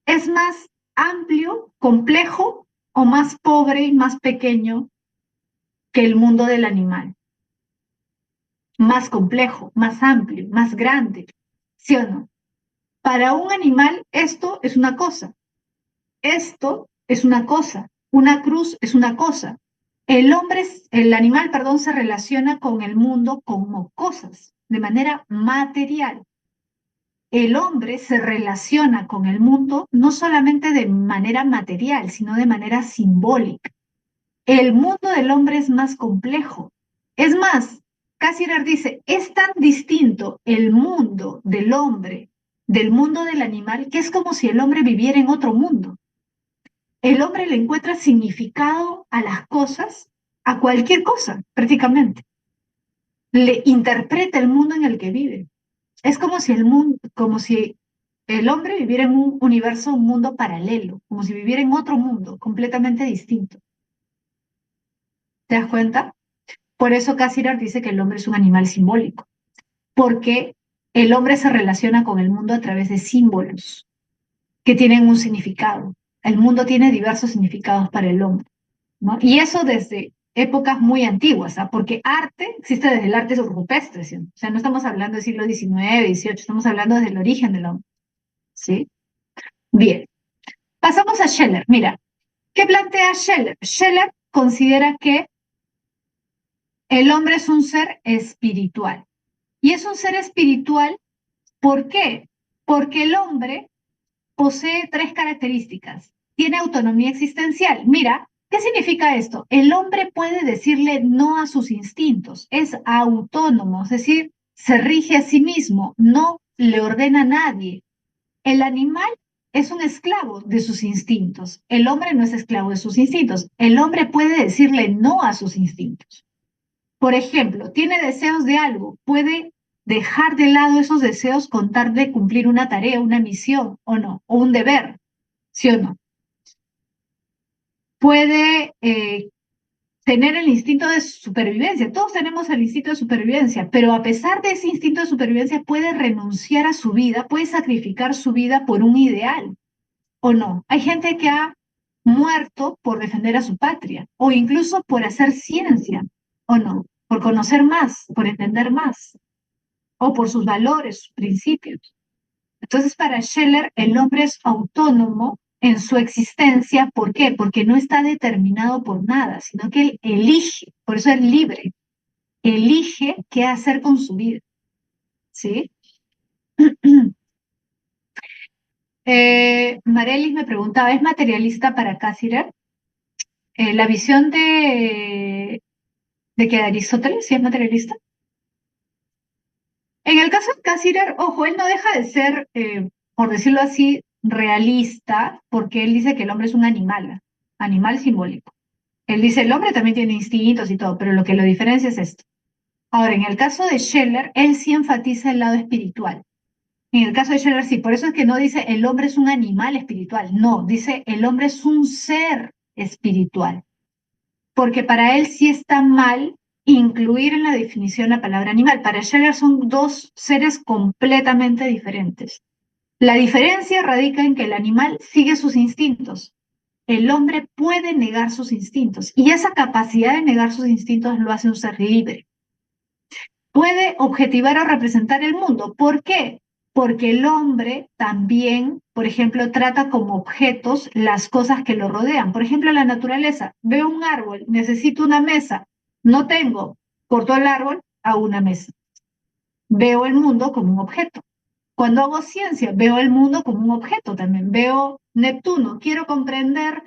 ¿Es más amplio, complejo o más pobre y más pequeño que el mundo del animal? Más complejo, más amplio, más grande, ¿sí o no? Para un animal esto es una cosa, esto es una cosa, una cruz es una cosa. El animal, perdón, se relaciona con el mundo como cosas, de manera material. El hombre se relaciona con el mundo no solamente de manera material, sino de manera simbólica. El mundo del hombre es más complejo. Es más, Cassirer dice, es tan distinto el mundo del hombre del mundo del animal que es como si el hombre viviera en otro mundo. El hombre le encuentra significado a las cosas, a cualquier cosa, prácticamente. Le interpreta el mundo en el que vive. Es como si el mundo, como si el hombre viviera en un universo, un mundo paralelo, como si viviera en otro mundo, completamente distinto. ¿Te das cuenta? Por eso Cassirer dice que el hombre es un animal simbólico, porque el hombre se relaciona con el mundo a través de símbolos que tienen un significado. El mundo tiene diversos significados para el hombre, ¿no? Y eso desde épocas muy antiguas, ¿ah? Porque arte existe desde el arte rupestre, ¿sí? O sea, no estamos hablando del siglo XIX, XVIII, estamos hablando desde el origen del hombre, ¿sí? Bien, pasamos a Scheller. Mira, ¿qué plantea Scheller? Scheller considera que El hombre es un ser espiritual. Y es un ser espiritual, ¿por qué? Porque el hombre posee tres características. Tiene autonomía existencial. Mira, ¿qué significa esto? El hombre puede decirle no a sus instintos, es autónomo, es decir, se rige a sí mismo, no le ordena a nadie. El animal es un esclavo de sus instintos. El hombre no es esclavo de sus instintos. El hombre puede decirle no a sus instintos. Por ejemplo, tiene deseos de algo, puede dejar de lado esos deseos con tal de cumplir una tarea, una misión o no, o un deber, ¿sí o no? Puede tener el instinto de supervivencia. Todos tenemos el instinto de supervivencia, pero a pesar de ese instinto de supervivencia puede renunciar a su vida, puede sacrificar su vida por un ideal, ¿o no? Hay gente que ha muerto por defender a su patria, o incluso por hacer ciencia, ¿o no? Por conocer más, por entender más, o por sus valores, sus principios. Entonces, para Scheller, el hombre es autónomo en su existencia. ¿Por qué? Porque no está determinado por nada, sino que él elige, por eso es libre, elige qué hacer con su vida. ¿Sí? Marelis me preguntaba, ¿es materialista para Cassirer? La visión de que Aristóteles sí es materialista. En el caso de Cassirer, ojo, él no deja de ser, por decirlo así, realista, porque él dice que el hombre es un animal, animal simbólico. Él dice, el hombre también tiene instintos y todo, pero lo que lo diferencia es esto. Ahora, en el caso de Scheller, él sí enfatiza el lado espiritual. En el caso de Scheller, sí, por eso es que no dice el hombre es un animal espiritual, no, dice el hombre es un ser espiritual, porque para él sí está mal incluir en la definición la palabra animal. Para Scheller son dos seres completamente diferentes. La diferencia radica en que el animal sigue sus instintos. El hombre puede negar sus instintos y esa capacidad de negar sus instintos lo hace un ser libre. Puede objetivar o representar el mundo. ¿Por qué? Porque el hombre también, por ejemplo, trata como objetos las cosas que lo rodean. Por ejemplo, la naturaleza. Veo un árbol, necesito una mesa. No tengo, corto el árbol a una mesa. Veo el mundo como un objeto. Cuando hago ciencia, veo el mundo como un objeto también. Veo Neptuno, quiero comprender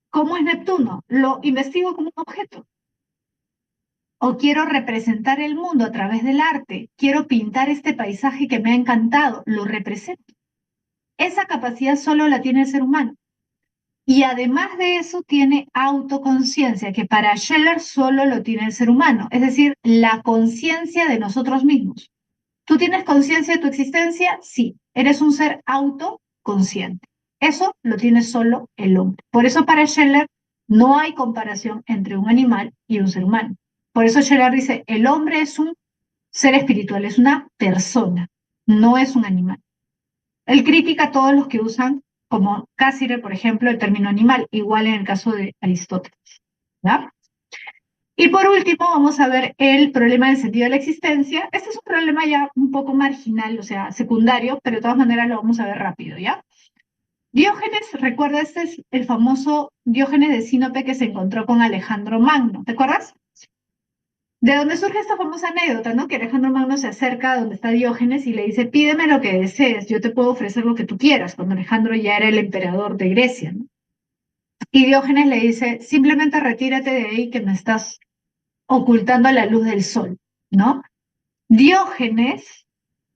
cómo es Neptuno, lo investigo como un objeto. O quiero representar el mundo a través del arte, quiero pintar este paisaje que me ha encantado, lo represento. Esa capacidad solo la tiene el ser humano. Y además de eso tiene autoconciencia, que para Scheller solo lo tiene el ser humano, es decir, la conciencia de nosotros mismos. ¿Tú tienes conciencia de tu existencia? Sí, eres un ser autoconsciente. Eso lo tiene solo el hombre. Por eso para Scheller no hay comparación entre un animal y un ser humano. Por eso Scheller dice, el hombre es un ser espiritual, es una persona, no es un animal. Él critica a todos los que usan, como Cassirer, por ejemplo, el término animal, igual en el caso de Aristóteles. ¿Ya? Y por último, vamos a ver el problema del sentido de la existencia. Este es un problema ya un poco marginal, o sea, secundario, pero de todas maneras lo vamos a ver rápido, ¿ya? Diógenes, recuerda, este es el famoso Diógenes de Sinope que se encontró con Alejandro Magno, ¿te acuerdas? De dónde surge esta famosa anécdota, ¿no? Que Alejandro Magno se acerca a donde está Diógenes y le dice, pídeme lo que desees, yo te puedo ofrecer lo que tú quieras, cuando Alejandro ya era el emperador de Grecia, ¿no? Y Diógenes le dice, simplemente retírate de ahí que me estás ocultando la luz del sol, ¿no? Diógenes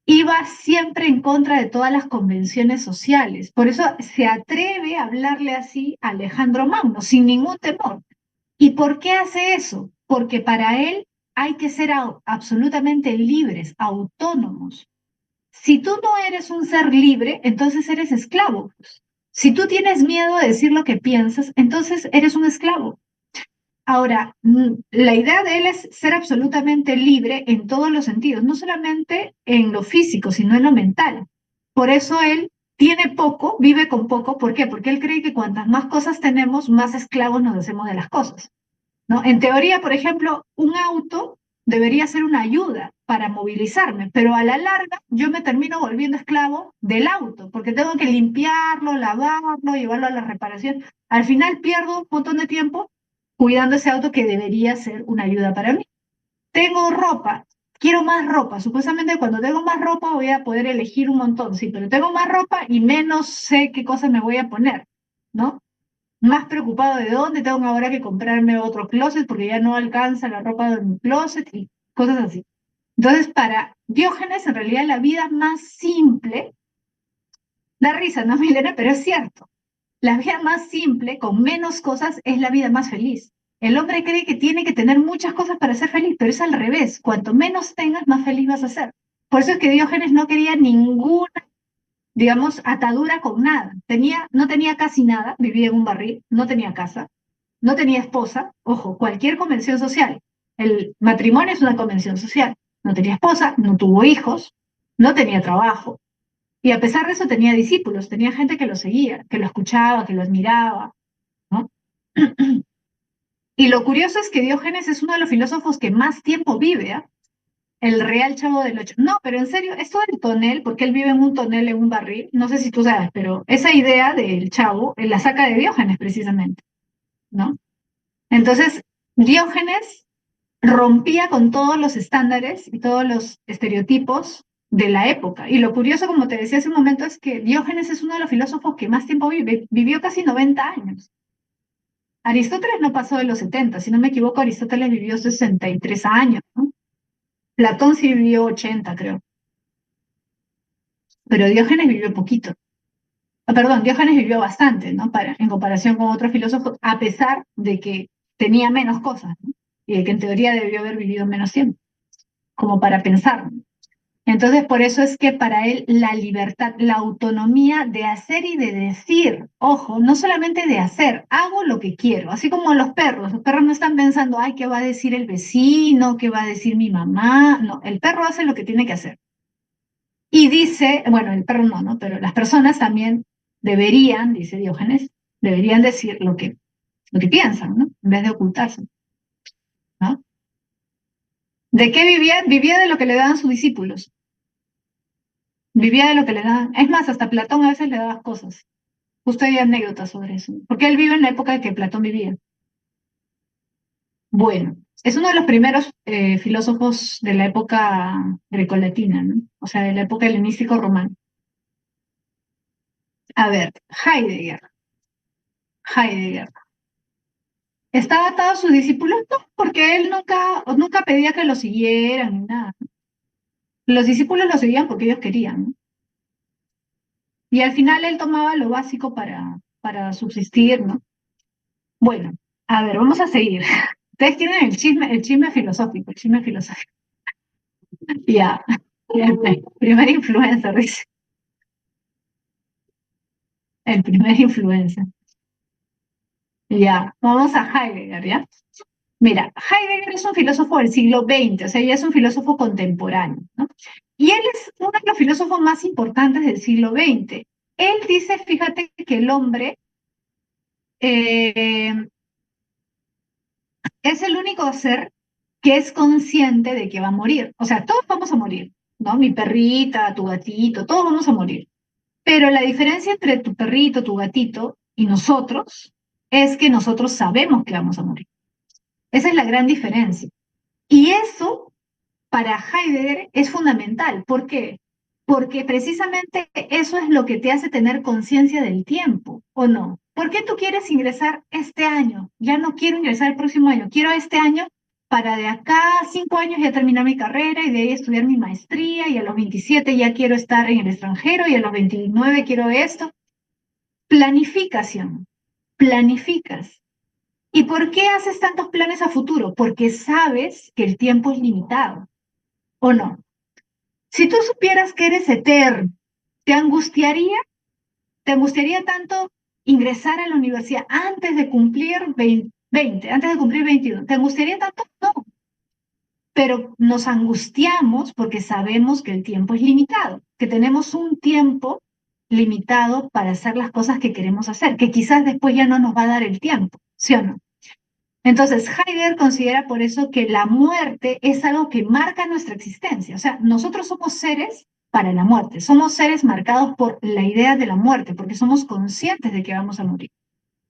iba siempre en contra de todas las convenciones sociales, por eso se atreve a hablarle así a Alejandro Magno, sin ningún temor. ¿Y por qué hace eso? Porque para él hay que ser absolutamente libres, autónomos. Si tú no eres un ser libre, entonces eres esclavo. Si tú tienes miedo de decir lo que piensas, entonces eres un esclavo. Ahora, la idea de él es ser absolutamente libre en todos los sentidos, no solamente en lo físico, sino en lo mental. Por eso él tiene poco, vive con poco. ¿Por qué? Porque él cree que cuantas más cosas tenemos, más esclavos nos hacemos de las cosas, ¿no? En teoría, por ejemplo, un auto debería ser una ayuda para movilizarme, pero a la larga yo me termino volviendo esclavo del auto, porque tengo que limpiarlo, lavarlo, llevarlo a la reparación. Al final pierdo un montón de tiempo cuidando ese auto que debería ser una ayuda para mí. tengo ropa, quiero más ropa. Supuestamente cuando tengo más ropa voy a poder elegir un montón, sí, pero tengo más ropa y menos sé qué cosas me voy a poner, ¿no? Más preocupado de dónde tengo ahora que comprarme otro closet porque ya no alcanza la ropa de mi closet y cosas así. Entonces, para Diógenes, en realidad la vida más simple, da risa, ¿no, Milena? Pero es cierto. La vida más simple, con menos cosas, es la vida más feliz. El hombre cree que tiene que tener muchas cosas para ser feliz, pero es al revés. Cuanto menos tengas, más feliz vas a ser. Por eso es que Diógenes no quería ninguna, digamos, atadura con nada. No tenía casi nada, vivía en un barril, no tenía casa, no tenía esposa. Ojo, cualquier convención social. El matrimonio es una convención social. No tenía esposa, no tuvo hijos, no tenía trabajo. Y a pesar de eso tenía discípulos, tenía gente que lo seguía, que lo escuchaba, que lo admiraba, ¿no? Y lo curioso es que Diógenes es uno de los filósofos que más tiempo vive, ¿ah? El real Chavo del Ocho. No, pero en serio, esto del tonel, porque él vive en un tonel, en un barril, no sé si tú sabes, pero esa idea del Chavo, él la saca de Diógenes precisamente, ¿no? Entonces, Diógenes rompía con todos los estándares y todos los estereotipos de la época. Y lo curioso, como te decía hace un momento, es que Diógenes es uno de los filósofos que más tiempo vive, vivió casi 90 años. Aristóteles no pasó de los 70, si no me equivoco, Aristóteles vivió 63 años, ¿no? Platón sí vivió 80, creo, pero Diógenes vivió poquito. Ah, perdón, Diógenes vivió bastante, ¿no? En comparación con otros filósofos, a pesar de que tenía menos cosas, ¿no? Y de que en teoría debió haber vivido menos tiempo, como para pensar, ¿no? Entonces, por eso es que para él la libertad, la autonomía de hacer y de decir, ojo, no solamente de hacer, hago lo que quiero, así como los perros no están pensando, ay, ¿qué va a decir el vecino? ¿Qué va a decir mi mamá? No, el perro hace lo que tiene que hacer. Y dice, bueno, el perro no, ¿no? Pero las personas también deberían, dice Diógenes, deberían decir lo que piensan, ¿no? En vez de ocultarse, ¿no? ¿De qué vivía? Vivía de lo que le daban sus discípulos. Vivía de lo que le daban. Es más, hasta Platón a veces le daba cosas. Justo hay anécdotas sobre eso. Porque él vive en la época en que Platón vivía. Bueno, es uno de los primeros filósofos de la época grecolatina, ¿no? O sea, de la época helenístico romana. A ver, Heidegger. Heidegger. ¿Estaba atado a sus discípulos? No, porque él nunca pedía que lo siguieran ni nada. Los discípulos lo seguían porque ellos querían, ¿no? Y al final él tomaba lo básico para subsistir, ¿no? Bueno, a ver, vamos a seguir. Ustedes tienen el chisme filosófico, el chisme filosófico. Ya, primer influencer, dice. El primer influencer. Ya, vamos a Heidegger, ¿ya? Mira, Heidegger es un filósofo del siglo XX, o sea, ya es un filósofo contemporáneo, ¿no? Y él es uno de los filósofos más importantes del siglo XX. Él dice, fíjate, que el hombre eh, es el único ser que es consciente de que va a morir. O sea, todos vamos a morir, ¿no? Mi perrita, tu gatito, todos vamos a morir. Pero la diferencia entre tu perrito, tu gatito y nosotros es que nosotros sabemos que vamos a morir. Esa es la gran diferencia. Y eso para Heidegger es fundamental. ¿Por qué? Porque precisamente eso es lo que te hace tener conciencia del tiempo, ¿o no? ¿Por qué tú quieres ingresar este año? Ya no quiero ingresar el próximo año, quiero este año para de acá a 5 años ya terminar mi carrera y de ahí estudiar mi maestría y a los 27 ya quiero estar en el extranjero y a los 29 quiero esto. Planificación, planificas. ¿Y por qué haces tantos planes a futuro? Porque sabes que el tiempo es limitado, ¿o no? Si tú supieras que eres eterno, ¿te angustiaría? ¿Te angustiaría tanto ingresar a la universidad antes de cumplir 20, antes de cumplir 21? ¿Te angustiaría tanto? No, pero nos angustiamos porque sabemos que el tiempo es limitado, que tenemos un tiempo limitado para hacer las cosas que queremos hacer, que quizás después ya no nos va a dar el tiempo, ¿sí o no? Entonces, Heidegger considera por eso que la muerte es algo que marca nuestra existencia. O sea, nosotros somos seres para la muerte, somos seres marcados por la idea de la muerte, porque somos conscientes de que vamos a morir.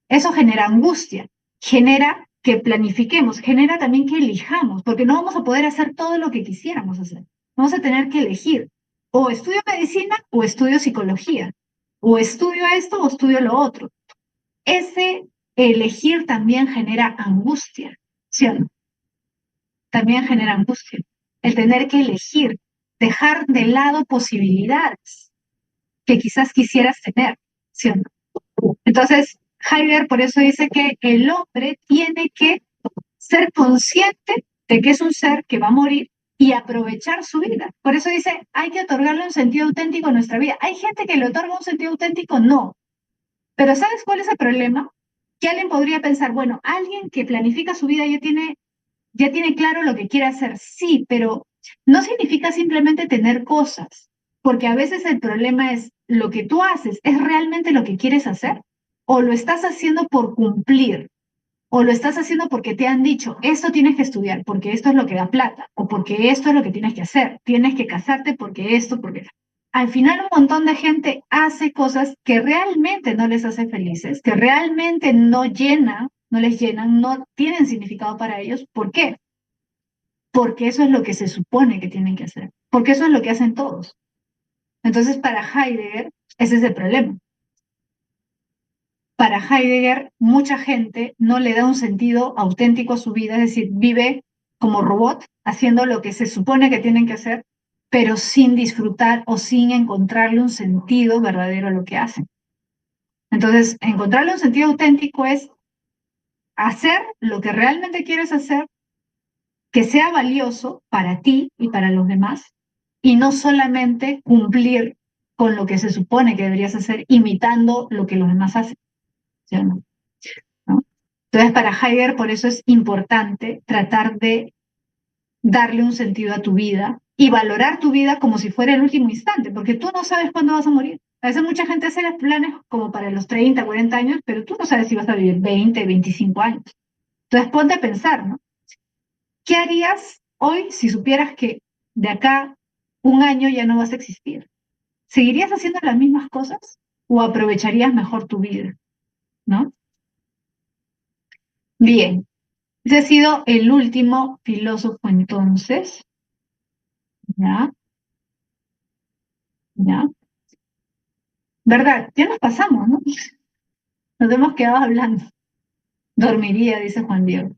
Eso genera angustia, genera que planifiquemos, genera también que elijamos, porque no vamos a poder hacer todo lo que quisiéramos hacer. Vamos a tener que elegir, o estudio medicina o estudio psicología, o estudio esto o estudio lo otro. Ese elegir también genera angustia, ¿sí o no? También genera angustia. El tener que elegir, dejar de lado posibilidades que quizás quisieras tener, ¿sí o no? Entonces, Heidegger por eso dice que el hombre tiene que ser consciente de que es un ser que va a morir y aprovechar su vida. Por eso dice, hay que otorgarle un sentido auténtico a nuestra vida. Hay gente que le otorga un sentido auténtico, no. Pero ¿sabes cuál es el problema? Que alguien podría pensar, bueno, alguien que planifica su vida ya tiene claro lo que quiere hacer. Sí, pero no significa simplemente tener cosas, porque a veces el problema es lo que tú haces, ¿es realmente lo que quieres hacer? ¿O lo estás haciendo por cumplir? ¿O lo estás haciendo porque te han dicho, esto tienes que estudiar, porque esto es lo que da plata, o porque esto es lo que tienes que hacer, tienes que casarte porque esto, porque... Al final un montón de gente hace cosas que realmente no les hace felices, que realmente no les llenan, no tienen significado para ellos. ¿Por qué? Porque eso es lo que se supone que tienen que hacer, porque eso es lo que hacen todos. Entonces, para Heidegger, ese es el problema. Para Heidegger, mucha gente no le da un sentido auténtico a su vida, es decir, vive como robot, haciendo lo que se supone que tienen que hacer, pero sin disfrutar o sin encontrarle un sentido verdadero a lo que hacen. Entonces, encontrarle un sentido auténtico es hacer lo que realmente quieres hacer, que sea valioso para ti y para los demás, y no solamente cumplir con lo que se supone que deberías hacer, imitando lo que los demás hacen. ¿Sí o no? ¿No? Entonces, para Heidegger, por eso es importante tratar de darle un sentido a tu vida y valorar tu vida como si fuera el último instante, porque tú no sabes cuándo vas a morir. A veces mucha gente hace los planes como para los 30, 40 años, pero tú no sabes si vas a vivir 20, 25 años. Entonces, ponte a pensar, ¿no? ¿Qué harías hoy si supieras que de acá un año ya no vas a existir? ¿Seguirías haciendo las mismas cosas o aprovecharías mejor tu vida? ¿No? Bien, ese ha sido el último filósofo entonces. ¿Ya? ¿Ya? ¿Verdad? Ya nos pasamos, ¿no? Nos hemos quedado hablando. Dormiría, dice Juan Diego.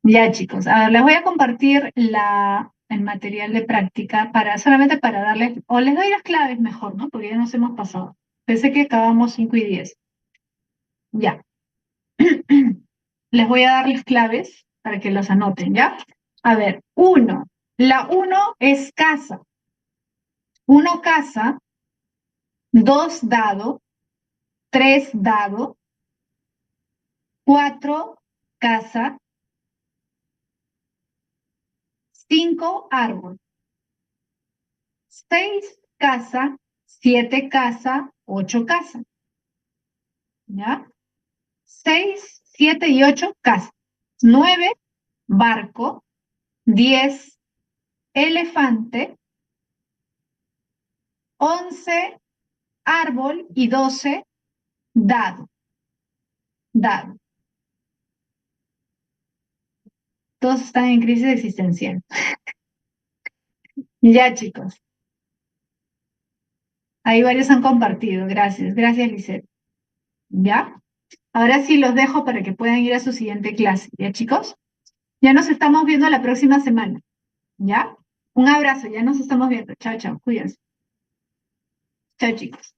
Ya, chicos, a ver, les voy a compartir el material de práctica solamente para darles, o les doy las claves mejor, ¿no? Porque ya nos hemos pasado. Pensé que acabamos 5 y 10. Ya. Les voy a dar las claves para que las anoten, ¿ya? A ver, uno. La uno es casa. Uno casa, dos dado, tres dado, cuatro casa, cinco árbol, seis casa, siete casa, ocho casa, ¿ya? Seis, siete y ocho casa. Nueve, barco. 10, elefante. 11, árbol. Y 12, dado. Dado. Todos están en crisis existencial. Ya, chicos. Ahí varios han compartido. Gracias. Gracias, Lisette. ¿Ya? Ahora sí los dejo para que puedan ir a su siguiente clase. ¿Ya, chicos? Ya nos estamos viendo la próxima semana. ¿Ya? Un abrazo. Ya nos estamos viendo. Chao, chao. Cuídense. Chao, chicos.